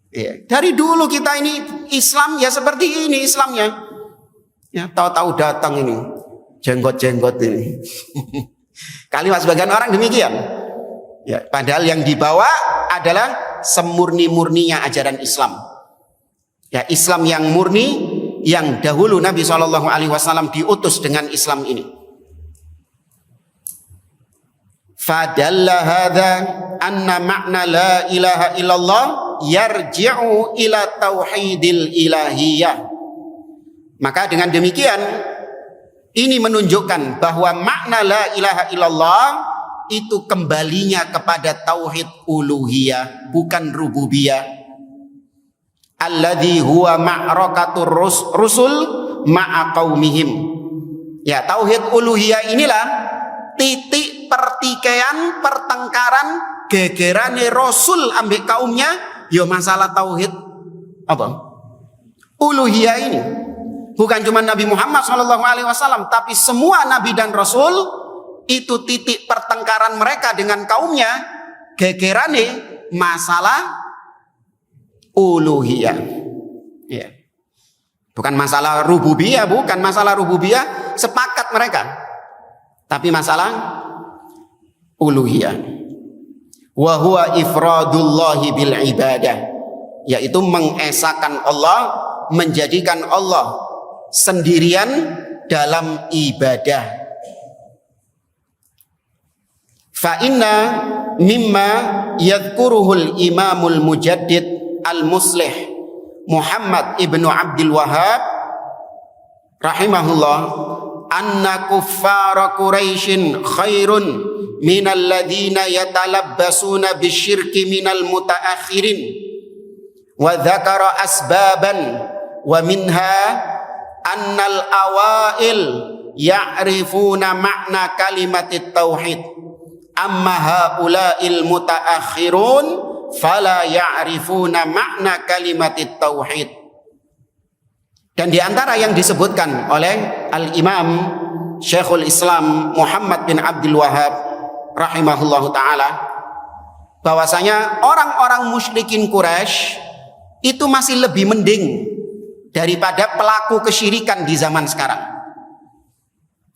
Ya, dari dulu kita ini Islam ya seperti ini Islamnya. Ya, tahu-tahu datang ini jenggot-jenggot ini. Kalimat sebagian orang demikian. Ya, padahal yang dibawa adalah semurni-murninya ajaran Islam. Ya, Islam yang murni, yang dahulu Nabi SAW diutus dengan Islam ini. Fadalla hadza anna makna la ilaha illallah yarji'u ila tauhidil ilahiyah. Maka dengan demikian ini menunjukkan bahwa makna la ilaha illallah itu kembalinya kepada tauhid uluhiyah, bukan rububiyah. Alladzi huwa ma'rakatur rusul ma'a qaumihim. Ya, tauhid uluhiyah inilah titik pertikaian, pertengkaran, gegerane rasul ambek kaumnya, ya masalah tauhid apa? Uluhiyah ini. Bukan cuma Nabi Muhammad SAW, tapi semua nabi dan rasul itu titik pertengkaran mereka dengan kaumnya, gegerane masalah uluhiyah. Ya. Bukan masalah rububiyah, bukan masalah rububiyah, sepakat mereka. Tapi masalah uluhiyah. Wa huwa ifradullahi bil ibadah, yaitu mengesahkan Allah, menjadikan Allah sendirian dalam ibadah. Fa inna mimma yadhkuruhul imamul mujaddid al-muslih Muhammad ibnu Abdul Wahhab rahimahullah anna kuffara Quraisyin khairun minal ladzina yatalabbasuna bisyirki minal mutaakhirin wa dzakara asbaban wa minha annal awail ya'rifuna makna kalimatit tauhid amma haula'il mutaakhirun fala ya'rifuna makna kalimatit tauhid. Dan di antara yang disebutkan oleh Al-Imam Syekhul Islam Muhammad bin Abdul Wahhab rahimahullahu taala, bahwasanya orang-orang musyrikin Quraisy itu masih lebih mending daripada pelaku kesyirikan di zaman sekarang.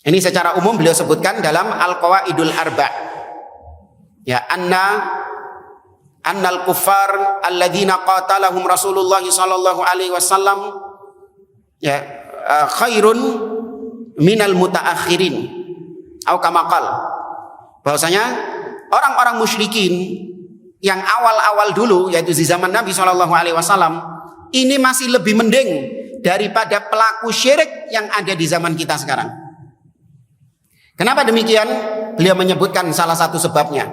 Ini secara umum beliau sebutkan dalam Al-Qawaidul Arba'. Ya, annal kuffar alladzina qatalahum Rasulullah sallallahu alaihi wasallam ya khairun minal mutaakhirin atau kama qala, bahwasanya orang-orang musyrikin yang awal-awal dulu, yaitu di zaman Nabi sallallahu alaihi wasallam, ini masih lebih mending daripada pelaku syirik yang ada di zaman kita sekarang. Kenapa demikian? Beliau menyebutkan salah satu sebabnya,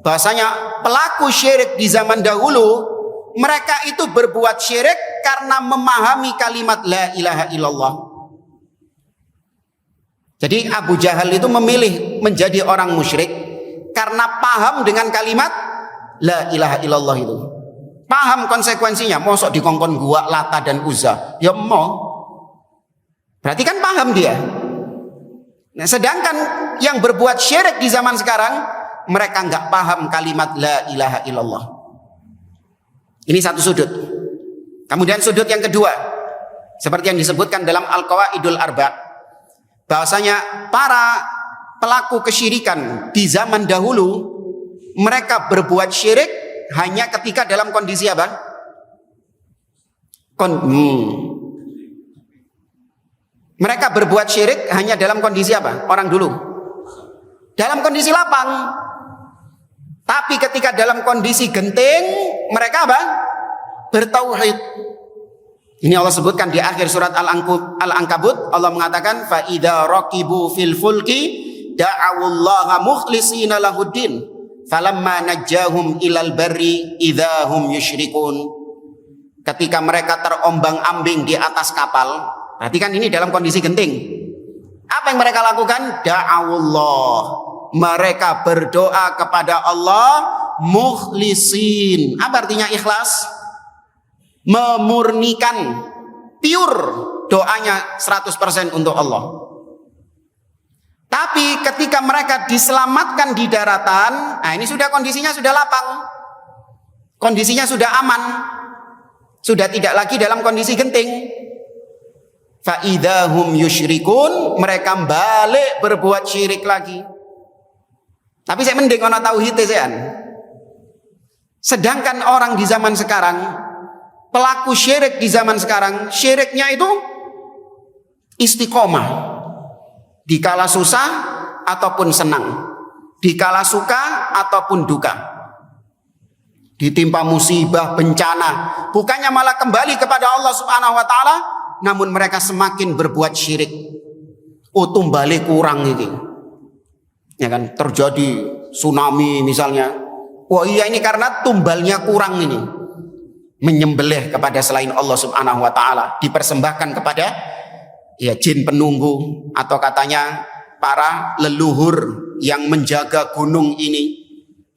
bahwasanya pelaku syirik di zaman dahulu, mereka itu berbuat syirik karena memahami kalimat la ilaha illallah. Jadi Abu Jahal itu memilih menjadi orang musyrik karena paham dengan kalimat la ilaha illallah itu. Paham konsekuensinya, mosok dikongkon gua Lata dan Uzza. Ya mau. Berarti kan paham dia. Nah, sedangkan yang berbuat syirik di zaman sekarang, mereka nggak paham kalimat la ilaha illallah. Ini satu sudut. Kemudian sudut yang kedua, seperti yang disebutkan dalam Al-Qawaidul Arba', bahwasanya para pelaku kesyirikan di zaman dahulu, mereka berbuat syirik hanya ketika dalam kondisi apa? Mereka berbuat syirik hanya dalam kondisi apa? Orang dulu dalam kondisi lapang. Tapi ketika dalam kondisi genting, mereka apa? Bertauhid. Ini Allah sebutkan di akhir surat Al-Ankabut. Allah mengatakan, fa idza raqibu fil fulki da'awullaha mukhlishina lahuddin falamma najjahum ilal barri idza hum yusyrikun. Ketika mereka terombang-ambing di atas kapal, berarti kan ini dalam kondisi genting. Apa yang mereka lakukan? Da'awullah. Mereka berdoa kepada Allah mukhlisin. Apa artinya ikhlas? Memurnikan, pure doanya 100% untuk Allah. Tapi ketika mereka diselamatkan di daratan, nah ini sudah kondisinya sudah lapang. Kondisinya sudah aman. Sudah tidak lagi dalam kondisi genting. Fa idahum yusyrikun, mereka balik berbuat syirik lagi. Tapi saya mending ono tauhid sean. Sedangkan orang di zaman sekarang, pelaku syirik di zaman sekarang, syiriknya itu istiqomah. Dikala susah ataupun senang, dikala suka ataupun duka, ditimpa musibah, bencana, bukannya malah kembali kepada Allah Subhanahu wa taala, namun mereka semakin berbuat syirik. Tumbale kurang ini. Ya kan, terjadi tsunami misalnya. Wah iya, ini karena tumbalnya kurang ini. Menyembelih kepada selain Allah Subhanahu wa taala, dipersembahkan kepada ya jin penunggu, atau katanya para leluhur yang menjaga gunung ini,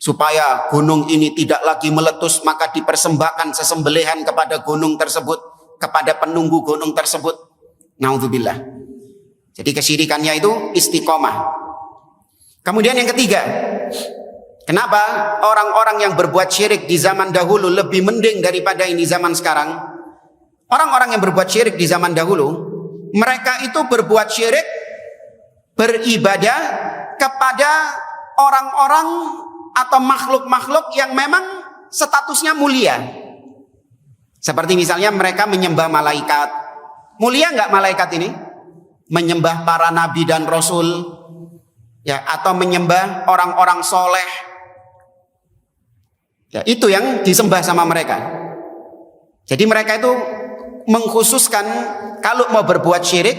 supaya gunung ini tidak lagi meletus, maka dipersembahkan sesembelihan kepada gunung tersebut, kepada penunggu gunung tersebut. Naudzubillah. Jadi kesyirikannya itu istiqomah. Kemudian yang ketiga, kenapa orang-orang yang berbuat syirik di zaman dahulu lebih mending daripada ini zaman sekarang? Orang-orang yang berbuat syirik di zaman dahulu, mereka itu berbuat syirik, beribadah kepada orang-orang atau makhluk-makhluk yang memang statusnya mulia. Seperti misalnya mereka menyembah malaikat. Mulia nggak malaikat ini? Menyembah para nabi dan rasul, ya, atau menyembah orang-orang soleh. Ya, itu yang disembah sama mereka. Jadi mereka itu mengkhususkan kalau mau berbuat syirik,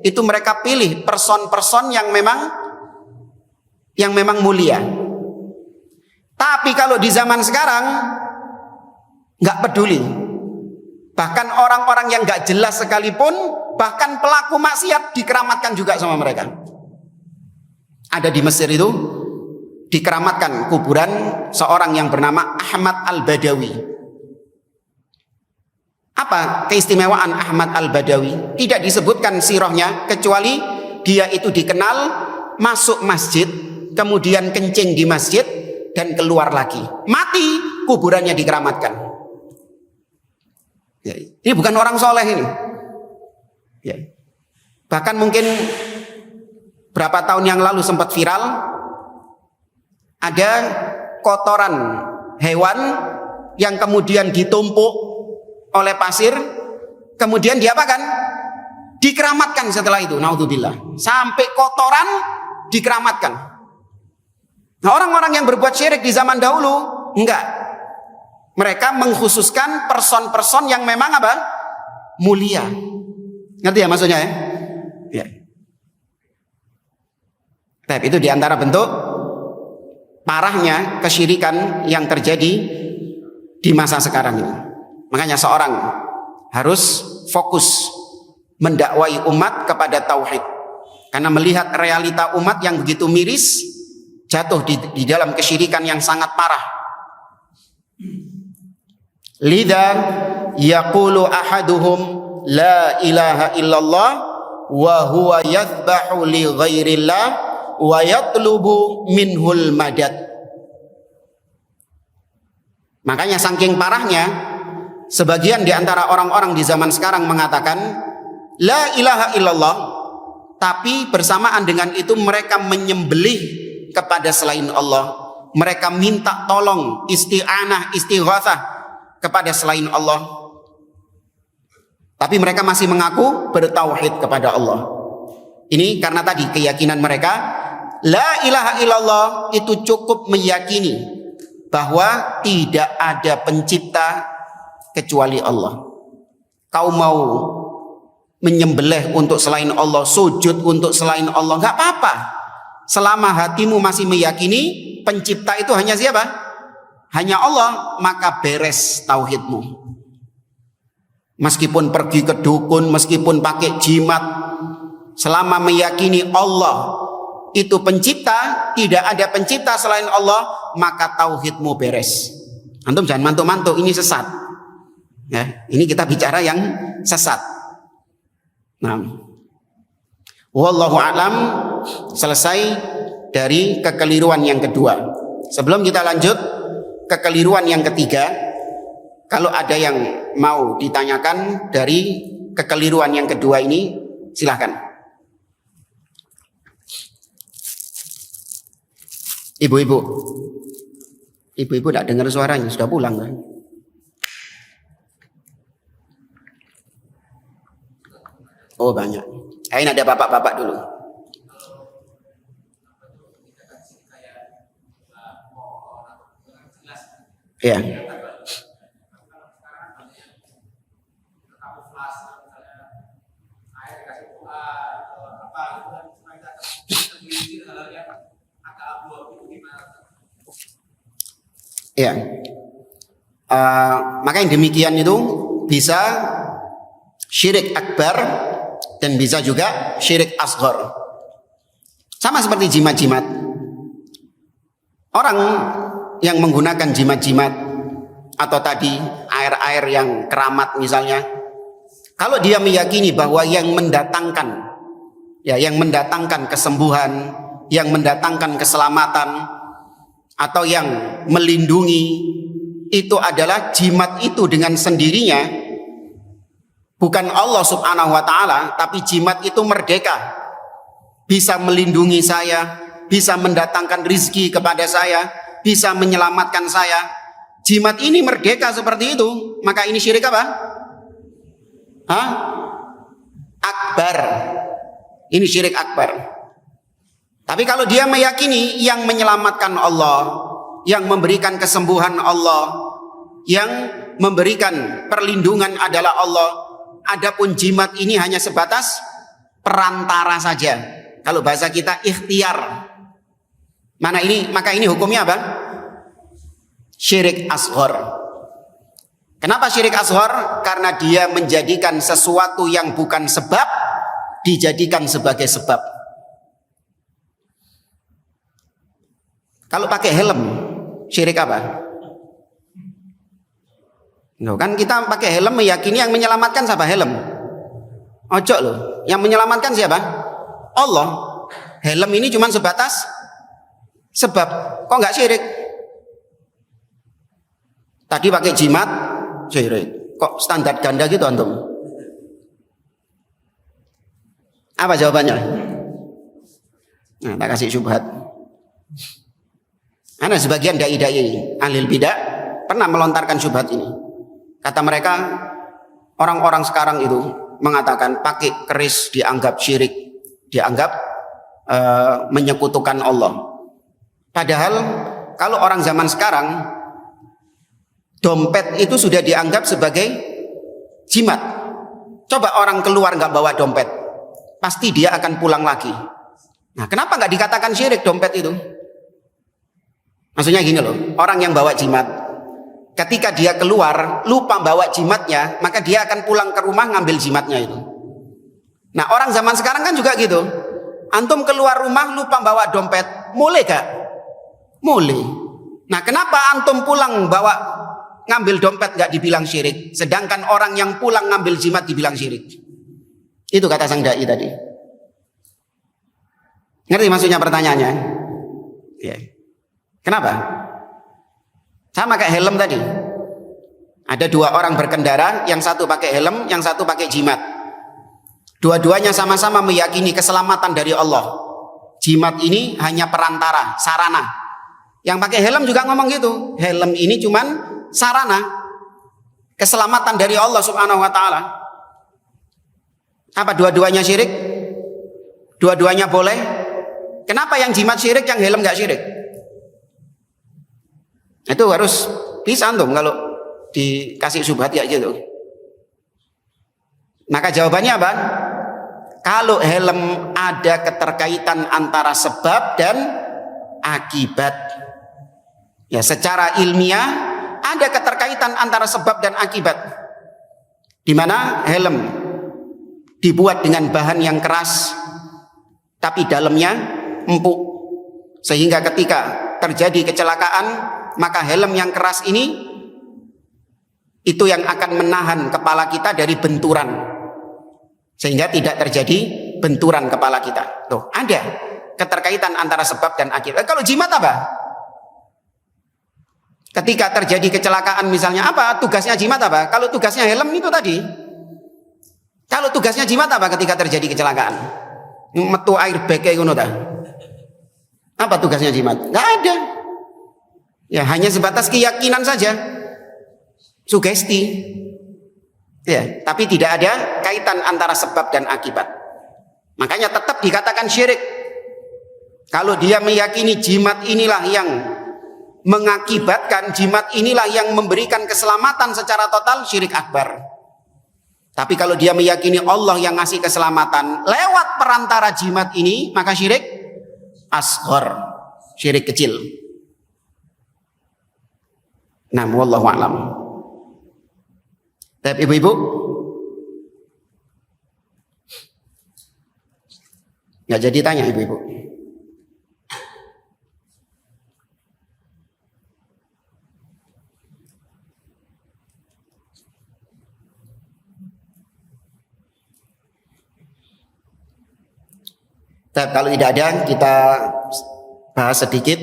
itu mereka pilih person-person yang memang mulia. Tapi kalau di zaman sekarang nggak peduli. Bahkan orang-orang yang nggak jelas sekalipun, bahkan pelaku maksiat dikeramatkan juga sama mereka. Ada di Mesir itu dikeramatkan kuburan seorang yang bernama Ahmad Al-Badawi. Apa keistimewaan Ahmad Al-Badawi? Tidak disebutkan sirahnya, kecuali dia itu dikenal masuk masjid, kemudian kencing di masjid dan keluar lagi. Mati, kuburannya dikeramatkan. Ya, ini bukan orang soleh ini. Ya. Bahkan mungkin berapa tahun yang lalu sempat viral, ada kotoran hewan yang kemudian ditumpuk oleh pasir, kemudian diapakan? Dikeramatkan setelah itu. Naudzubillah. Sampai kotoran dikeramatkan. Nah, orang-orang yang berbuat syirik di zaman dahulu enggak. Mereka mengkhususkan person-person yang memang apa? Mulia. Ngerti ya maksudnya ya? Ya. Tapi itu diantara bentuk parahnya kesyirikan yang terjadi di masa sekarang ini. Makanya seorang harus fokus mendakwai umat kepada tauhid. Karena melihat realita umat yang begitu miris, jatuh di dalam kesyirikan yang sangat parah. Lidha yaqulu ahaduhum la ilaha illallah wa huwa yadhbahu li ghairillah wa yatlubu minhul madad. Makanya saking parahnya, sebagian di antara orang-orang di zaman sekarang mengatakan la ilaha illallah, tapi bersamaan dengan itu mereka menyembelih kepada selain Allah. Mereka minta tolong, isti'anah, istighatsah kepada selain Allah. Tapi mereka masih mengaku bertauhid kepada Allah. Ini karena tadi keyakinan mereka la ilaha illallah itu cukup meyakini bahwa tidak ada pencipta kecuali Allah. Kau mau menyembelih untuk selain Allah, sujud untuk selain Allah, nggak apa-apa, selama hatimu masih meyakini pencipta itu hanya siapa? Hanya Allah, maka beres tauhidmu. Meskipun pergi ke dukun, meskipun pakai jimat, selama meyakini Allah itu pencipta, tidak ada pencipta selain Allah, maka tauhidmu beres. Antum jangan mantuk-mantuk, ini sesat. Ya, ini kita bicara yang sesat. Nah, wallahu a'lam. Selesai dari kekeliruan yang kedua. Sebelum kita lanjut, kekeliruan yang ketiga, kalau ada yang mau ditanyakan dari kekeliruan yang kedua ini, silahkan. Ibu-ibu tidak dengar suaranya, sudah pulang kan? Oh banyak. Ini ada bapak-bapak dulu. Ya. Ya. Maka yang demikian itu bisa syirik akbar dan bisa juga syirik asghar. Sama seperti jimat-jimat. Orang yang menggunakan jimat-jimat atau tadi air-air yang keramat misalnya, kalau dia meyakini bahwa yang mendatangkan kesembuhan, yang mendatangkan keselamatan atau yang melindungi itu adalah jimat itu dengan sendirinya, bukan Allah subhanahu wa ta'ala, tapi jimat itu merdeka, bisa melindungi saya, bisa mendatangkan rizki kepada saya, bisa menyelamatkan saya. Jimat ini merdeka seperti itu, maka ini syirik apa? Akbar. Ini syirik akbar. Tapi kalau dia meyakini yang menyelamatkan Allah, yang memberikan kesembuhan Allah, yang memberikan perlindungan adalah Allah, adapun jimat ini hanya sebatas perantara saja. Kalau bahasa kita ikhtiar. Maka ini hukumnya apa? Syirik asghar. Kenapa syirik asghar? Karena dia menjadikan sesuatu yang bukan sebab dijadikan sebagai sebab. Kalau pakai helm, syirik apa? Loh, kan kita pakai helm meyakini yang menyelamatkan siapa? Helm. Ojo loh, yang menyelamatkan siapa? Allah. Helm ini cuma sebatas sebab. Kok nggak syirik? Tadi pakai jimat, syirik. Kok standar ganda gitu antum? Apa jawabannya? Nah, tak kasih syubhat. Karena sebagian dai-dai ahlul bidah pernah melontarkan syubhat ini. Kata mereka, orang-orang sekarang itu mengatakan pakai keris dianggap syirik, dianggap menyekutukan Allah. Padahal kalau orang zaman sekarang, dompet itu sudah dianggap sebagai jimat. Coba orang keluar nggak bawa dompet, pasti dia akan pulang lagi. Nah, kenapa nggak dikatakan syirik dompet itu? Maksudnya gini loh, orang yang bawa jimat, ketika dia keluar lupa bawa jimatnya, maka dia akan pulang ke rumah ngambil jimatnya itu. Nah, orang zaman sekarang kan juga gitu. Antum keluar rumah lupa bawa dompet, boleh gak? Boleh. Nah, kenapa antum pulang bawa ngambil dompet gak dibilang syirik, sedangkan orang yang pulang ngambil jimat dibilang syirik? Itu kata sang dai tadi. Ngerti maksudnya pertanyaannya? Ya. Kenapa? Sama kayak helm tadi. Ada dua orang berkendara, yang satu pakai helm, yang satu pakai jimat. Dua-duanya sama-sama meyakini keselamatan dari Allah. Jimat ini hanya perantara, sarana. Yang pakai helm juga ngomong gitu. Helm ini cuman sarana keselamatan dari Allah Subhanahu wa taala. Apa dua-duanya syirik? Dua-duanya boleh? Kenapa yang jimat syirik, yang helm gak syirik? Itu harus bisa antum kalau dikasih syubhat ya gitu. Maka jawabannya apa? Kalau helm ada keterkaitan antara sebab dan akibat. Ya, secara ilmiah ada keterkaitan antara sebab dan akibat. Di mana helm dibuat dengan bahan yang keras tapi dalamnya empuk, sehingga ketika terjadi kecelakaan maka helm yang keras ini itu yang akan menahan kepala kita dari benturan, sehingga tidak terjadi benturan kepala kita. Tuh, ada keterkaitan antara sebab dan akibat. Kalau jimat apa? Ketika terjadi kecelakaan misalnya, apa tugasnya jimat apa? Kalau tugasnya helm itu tadi. Kalau tugasnya jimat apa ketika terjadi kecelakaan? Metu air beke ngono ta. Apa tugasnya jimat? Enggak ada. Ya, hanya sebatas keyakinan saja. Sugesti. Ya, tapi tidak ada kaitan antara sebab dan akibat. Makanya tetap dikatakan syirik. Kalau dia meyakini jimat inilah yang mengakibatkan, jimat inilah yang memberikan keselamatan secara total, syirik akbar. Tapi kalau dia meyakini Allah yang ngasih keselamatan lewat perantara jimat ini, maka syirik asghar, syirik kecil. Nah, wallahu a'lam. Tapi ibu-ibu, nggak jadi tanya ibu-ibu. Tapi kalau tidak ada, kita bahas sedikit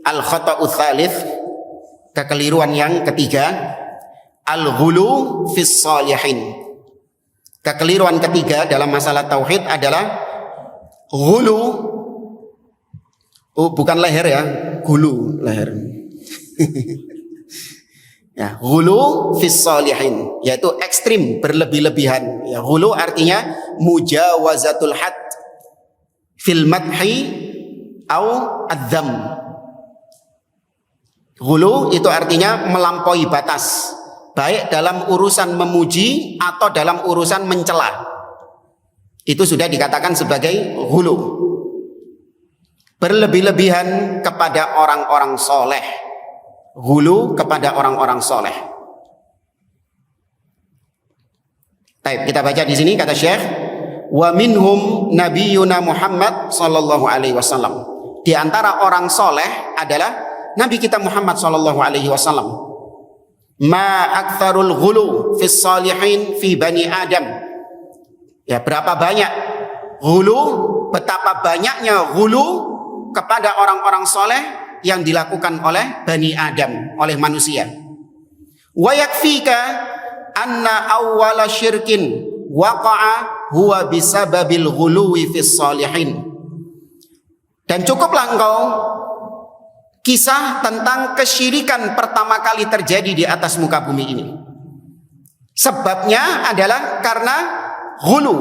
al-khata'u tsalits, kekeliruan yang ketiga, al-ghulu fis shalihin. Kekeliruan ketiga dalam masalah tauhid adalah ghulu. Oh, bukan leher ya, gulu leher. Ya, ghulu fis shalihin, yaitu ekstrim, berlebih-lebihan. Ya, ghulu artinya mujawazatul had fil madhi au adzam. Ghulu itu artinya melampaui batas, baik dalam urusan memuji atau dalam urusan mencela. Itu sudah dikatakan sebagai ghulu. Berlebih-lebihan kepada orang-orang soleh. Ghulu kepada orang-orang soleh. Baik, kita baca di sini kata Syekh, wa minhum nabiyuna Muhammad sallallahu alaihi wasallam. Di antara orang soleh adalah Nabi kita Muhammad sallallahu alaihi wasallam. Ma aktsarul ghulu fis salihin fi bani Adam. Ya, berapa banyak ghulu, betapa banyaknya ghulu kepada orang-orang soleh yang dilakukan oleh Bani Adam, oleh manusia. Wa yakfika anna awwala syirkin waqa'a huwa bisababil ghuluwi fis salihin. Dan cukuplah engkau kisah tentang kesyirikan pertama kali terjadi di atas muka bumi ini. Sebabnya adalah karena ghulu,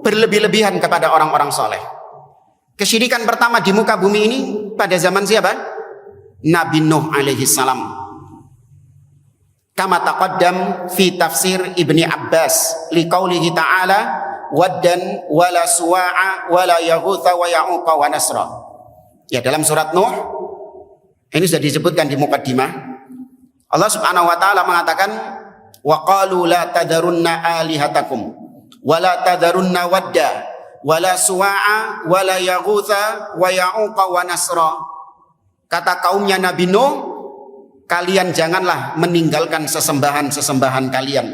berlebih-lebihan kepada orang-orang soleh. Kesyirikan pertama di muka bumi ini pada zaman siapa? Nabi Nuh alaihi salam. Kama taqaddam fi tafsir Ibni Abbas liqaulihi ta'ala waddan wala suwa'a wala yaghutha wa ya'uqa wa nasra. Ya, dalam surat Nuh ini sudah disebutkan di mukaddimah. Allah Subhanahu wa taala mengatakan wa qalu la tadarunna alihatakum wala tadarunna wadda wala suwa'a wala yaghutha wa ya'uqa wa nasra. Kata kaumnya Nabi Nuh, kalian janganlah meninggalkan sesembahan-sesembahan kalian.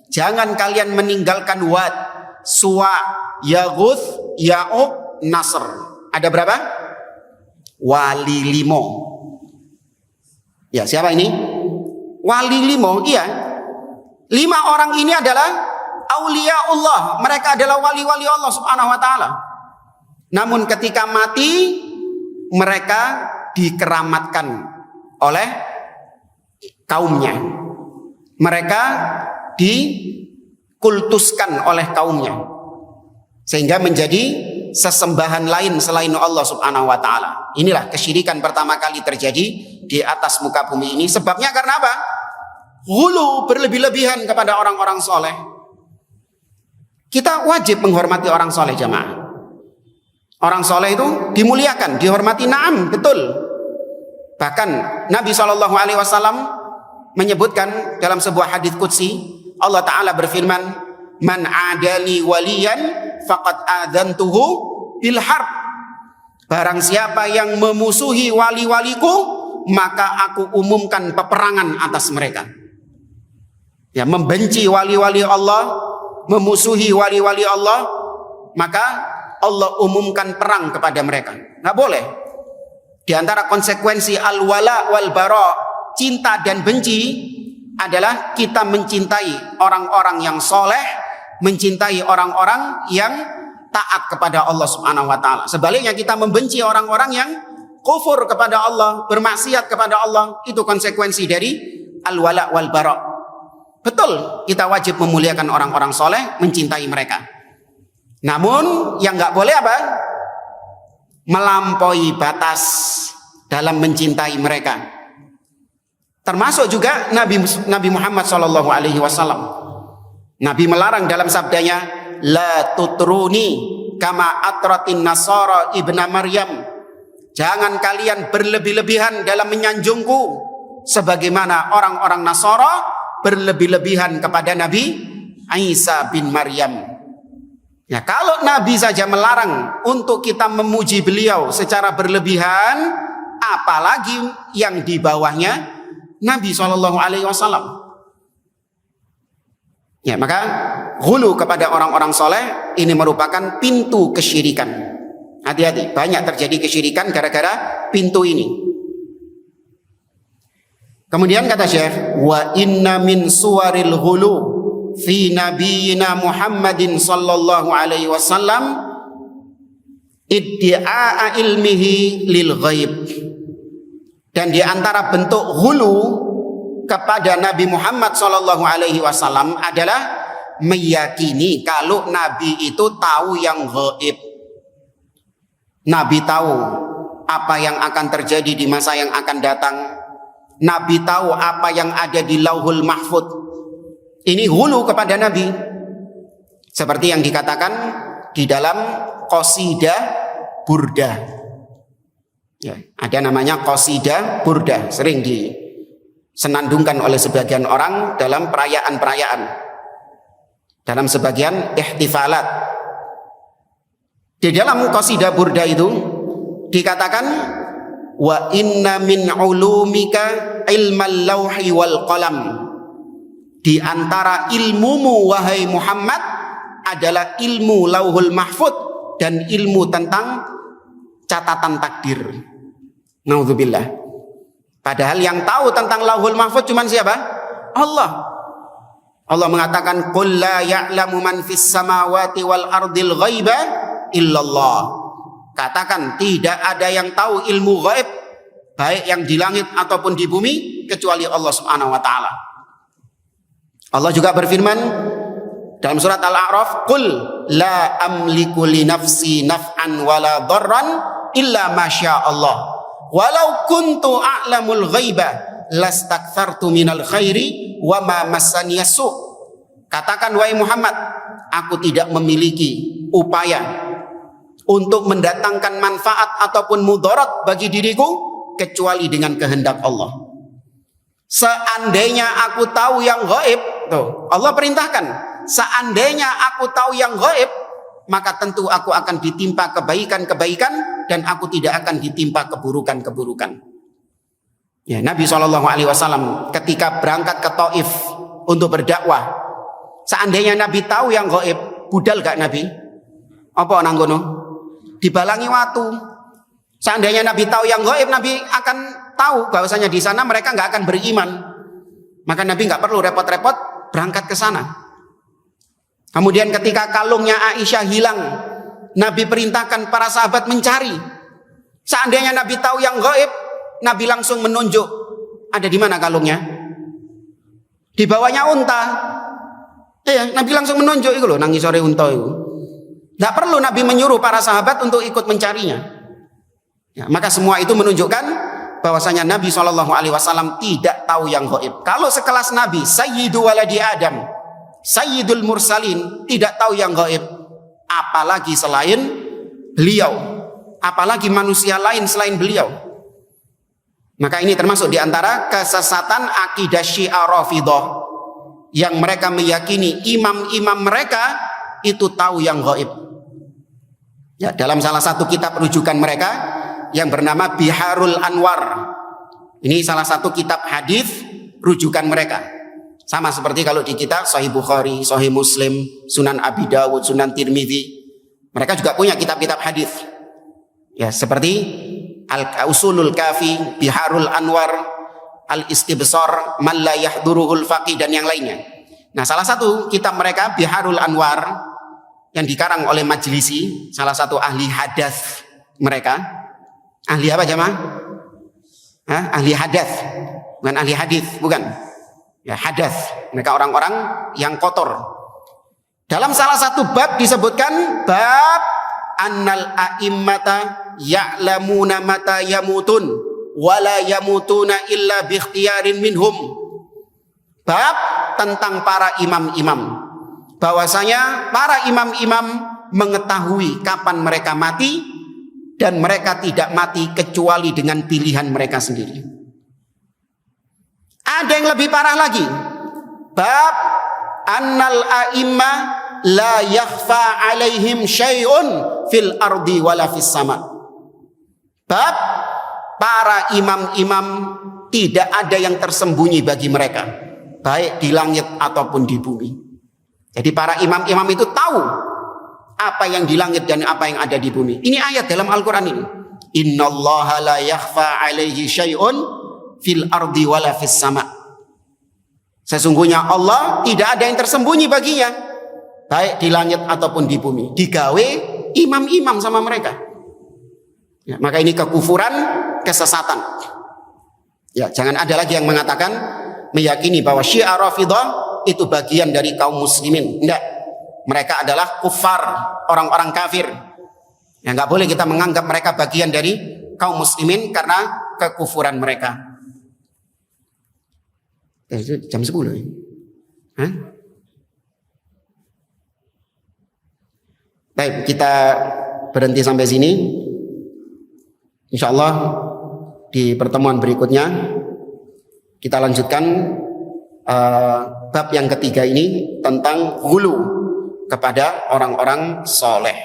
Jangan kalian meninggalkan Wad, Suwa, Yaghuth, Ya'uq, Nasr. Ada berapa? Wali 5. Ya, siapa ini? Wali 5, iya. 5 orang ini adalah aulia Allah, mereka adalah wali-wali Allah Subhanahu wa taala. Namun ketika mati mereka dikeramatkan oleh kaumnya. Mereka dikultuskan oleh kaumnya. Sehingga menjadi sesembahan lain selain Allah Subhanahu wa taala. Inilah kesyirikan pertama kali terjadi di atas muka bumi ini. Sebabnya karena apa? Ghulu, berlebih-lebihan kepada orang-orang soleh. Kita wajib menghormati orang soleh, jamaah. Orang soleh itu dimuliakan, dihormati, na'am, betul. Bahkan Nabi SAW menyebutkan dalam sebuah hadits qudsi, Allah Ta'ala berfirman, man adali waliyan faqad adantuhu bil harb. Barang siapa yang memusuhi wali-waliku, maka aku umumkan peperangan atas mereka. Ya, membenci wali-wali Allah, memusuhi wali-wali Allah, maka Allah umumkan perang kepada mereka. Nggak boleh. Di antara konsekuensi al-wala wal bara, cinta dan benci, adalah kita mencintai orang-orang yang soleh, mencintai orang-orang yang taat kepada Allah Subhanahu wa taala. Sebaliknya kita membenci orang-orang yang kufur kepada Allah, bermaksiat kepada Allah. Itu konsekuensi dari al-wala wal bara. Betul, kita wajib memuliakan orang-orang soleh, mencintai mereka. Namun yang nggak boleh apa? Melampaui batas dalam mencintai mereka. Termasuk juga Nabi Muhammad SAW. Nabi melarang dalam sabdanya, la tutruni kama atratin nasara ibna Maryam. Jangan kalian berlebih-lebihan dalam menyanjungku sebagaimana orang-orang Nasara berlebih-lebihan kepada Nabi Isa bin Maryam. Ya, kalau Nabi saja melarang untuk kita memuji beliau secara berlebihan, apalagi yang di bawahnya Nabi SAW. Ya, maka ghulu kepada orang-orang soleh ini merupakan pintu kesyirikan. Hati-hati, banyak terjadi kesyirikan gara-gara pintu ini. Kemudian kata Syekh, wa inna min suwaril ghulu fi nabiyina Muhammadin sallallahu alaihi wasallam iddi'a ilmihi lil ghaib. Dan di antara bentuk ghulu kepada Nabi Muhammad sallallahu alaihi wasallam adalah meyakini kalau Nabi itu tahu yang ghaib. Nabi tahu apa yang akan terjadi di masa yang akan datang. Nabi tahu apa yang ada di Lauhul Mahfud. Ini ghulu kepada Nabi. Seperti yang dikatakan di dalam qasidah burdah. Ya, ada namanya qasidah burdah, sering disenandungkan oleh sebagian orang dalam perayaan-perayaan, dalam sebagian ihtifalat. Di dalam qasidah burdah itu dikatakan, wa inna min ulumika ilmal lauhi wal qalam. Di antara ilmumu wahai Muhammad adalah ilmu lauhul mahfud dan ilmu tentang catatan takdir. Naudzubillah. Padahal yang tahu tentang lauhul mahfud cuma siapa? Allah. Allah mengatakan, qul la ya'lamu man fis samawati wal ardil ghaiba illallah. Katakan, tidak ada yang tahu ilmu gaib baik yang di langit ataupun di bumi kecuali Allah Subhanahu wa taala. Allah juga berfirman dalam surat Al-A'raf, qul la amliku li nafsi naf'an wala dharran illa ma syaa Allah. Walau kuntu a'lamul ghaiba lastakthartu minal khairi wa ma massaniyasu. Katakan wahai Muhammad, aku tidak memiliki upaya untuk mendatangkan manfaat ataupun mudarat bagi diriku kecuali dengan kehendak Allah. Seandainya aku tahu yang gaib, tuh Allah perintahkan, seandainya aku tahu yang gaib, maka tentu aku akan ditimpa kebaikan-kebaikan dan aku tidak akan ditimpa keburukan-keburukan. Ya, Nabi SAW ketika berangkat ke Taif untuk berdakwah, seandainya Nabi tahu yang gaib, budal gak Nabi? Apa nanggono? Dibalangi watu. Seandainya Nabi tahu yang gaib, Nabi akan tahu bahwasanya di sana mereka nggak akan beriman. Maka Nabi nggak perlu repot-repot berangkat ke sana. Kemudian ketika kalungnya Aisyah hilang, Nabi perintahkan para sahabat mencari. Seandainya Nabi tahu yang gaib, Nabi langsung menunjuk, ada di mana kalungnya? Di bawahnya unta. Nabi langsung menunjuk itu loh, nangis sore unta itu. Nggak perlu Nabi menyuruh para sahabat untuk ikut mencarinya. Ya, maka semua itu menunjukkan bahwasanya Nabi SAW tidak tahu yang gaib. Kalau sekelas Nabi, Sayyidu waladi Adam, Sayyidul Mursalin, tidak tahu yang gaib, apalagi selain beliau, apalagi manusia lain selain beliau. Maka ini termasuk diantara kesesatan akidah Syiah Rafidhah, yang mereka meyakini imam-imam mereka itu tahu yang gaib. Ya, dalam salah satu kitab rujukan mereka yang bernama Biharul Anwar, ini salah satu kitab hadis rujukan mereka. Sama seperti kalau di kitab Sahih Bukhari, Sahih Muslim, Sunan Abi Dawud, Sunan Tirmidzi, mereka juga punya kitab-kitab hadis. Ya, seperti Al-Usulul Kafi, Biharul Anwar, Al-Istibsar, Man la yahduruhul faqih, dan yang lainnya. Nah, salah satu kitab mereka Biharul Anwar yang dikarang oleh Majlisi, salah satu ahli hadas mereka. Ahli apa jemaah? Ahli hadas, bukan ahli hadis, bukan. Ya, hadas. Mereka orang-orang yang kotor. Dalam salah satu bab disebutkan bab annal a'immata ya'lamuna mata yamutun wala yamutuna illa bi ikhtiyarin minhum. Bab tentang para imam-imam, bahwasanya para imam-imam mengetahui kapan mereka mati dan mereka tidak mati kecuali dengan pilihan mereka sendiri. Ada yang lebih parah lagi. Bab annal a'imma la yakhfa alaihim syai'un fil ardi wala fis sama. Bab para imam-imam tidak ada yang tersembunyi bagi mereka, baik di langit ataupun di bumi. Jadi para imam-imam itu tahu apa yang di langit dan apa yang ada di bumi. Ini ayat dalam Al-Quran ini. Innallaha la yakhfa alaihi syai'un fil ardi wala fis sama. Sesungguhnya Allah tidak ada yang tersembunyi baginya, baik di langit ataupun di bumi. Digawe imam-imam sama mereka. Ya, maka ini kekufuran, kesesatan. Ya, jangan ada lagi yang mengatakan, meyakini bahwa Syiah Rafidhah itu bagian dari kaum muslimin. Tidak. Mereka adalah kufar, orang-orang kafir. Ya, nggak boleh kita menganggap mereka bagian dari kaum muslimin karena kekufuran mereka. Itu jam 10 ya? Baik, kita berhenti sampai sini. Insya Allah di pertemuan berikutnya kita lanjutkan bab yang ketiga ini tentang hulu kepada orang-orang soleh.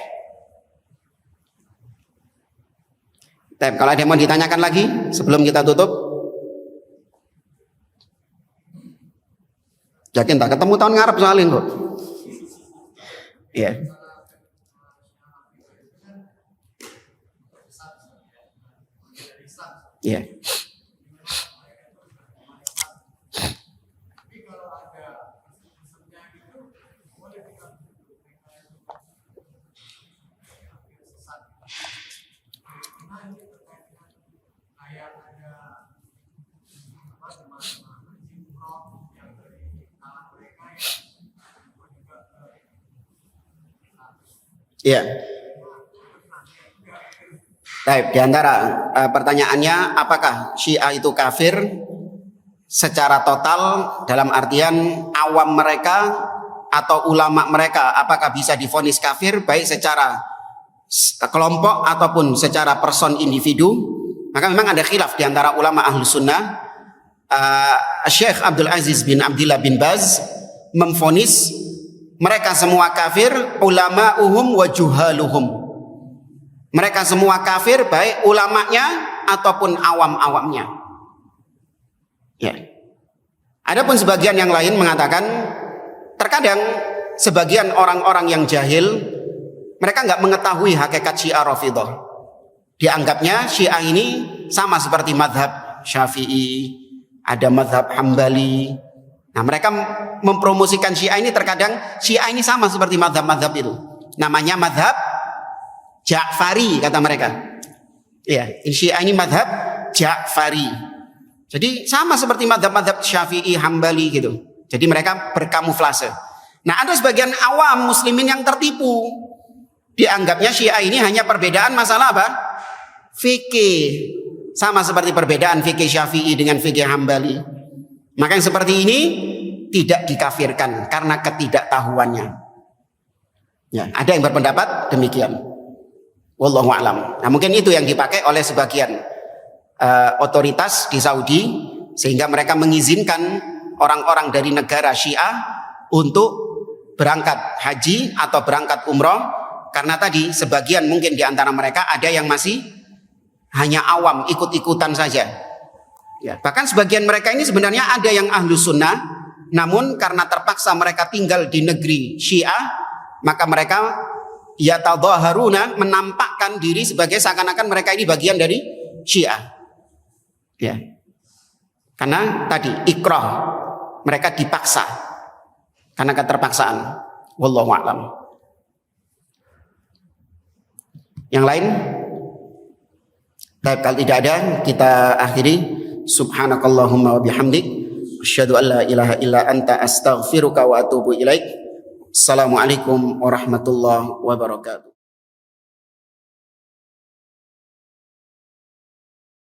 Kalau ada yang mau ditanyakan lagi sebelum kita tutup, yakin tak ketemu tahun ngarep soalnya kok. Iya. Iya. Iya. Baik, di antara pertanyaannya, apakah Syiah itu kafir secara total dalam artian awam mereka atau ulama mereka, apakah bisa divonis kafir baik secara kelompok ataupun secara person individu? Maka memang ada khilaf di antara ulama Ahlus Sunnah. Syekh Abdul Aziz bin Abdillah bin Baz memvonis mereka semua kafir, ulama'uhum wa juhaluhum. Mereka semua kafir baik ulamanya ataupun awam-awamnya. Ya. Adapun sebagian yang lain mengatakan terkadang sebagian orang-orang yang jahil mereka nggak mengetahui hakikat Syiah Rafidhah. Dianggapnya Syiah ini sama seperti mazhab Syafi'i, ada mazhab Hambali. Nah, mereka mempromosikan Syiah ini terkadang Syiah ini sama seperti mazhab-mazhab itu. Namanya mazhab Ja'fari kata mereka. Ya, Syiah ini mazhab Ja'fari. Jadi sama seperti mazhab-mazhab Syafi'i, Hambali gitu. Jadi mereka berkamuflase. Nah, ada sebagian awam muslimin yang tertipu. Dianggapnya Syiah ini hanya perbedaan masalah apa? Fikih. Sama seperti perbedaan fikih Syafi'i dengan fikih Hambali. Maka yang seperti ini tidak dikafirkan karena ketidaktahuannya. Ya, ada yang berpendapat demikian. Wallahu a'lam. Nah, mungkin itu yang dipakai oleh sebagian otoritas di Saudi sehingga mereka mengizinkan orang-orang dari negara Syiah untuk berangkat haji atau berangkat umroh karena tadi sebagian mungkin di antara mereka ada yang masih hanya awam ikut-ikutan saja. Ya, bahkan sebagian mereka ini sebenarnya ada yang Ahlus Sunnah, namun karena terpaksa mereka tinggal di negeri Syiah, maka mereka yatadhaharuna menampakkan diri sebagai seakan-akan mereka ini bagian dari Syiah. Ya. Karena tadi ikrah, mereka dipaksa karena keterpaksaan. Wallahu a'lam. Yang lain? Baik, kalau tidak ada kita akhiri. Subhanakallahumma wa bihamdik asyhadu an la ilaha illa anta astaghfiruka wa atubu ilaik. Assalamualaikum warahmatullahi wabarakatuh.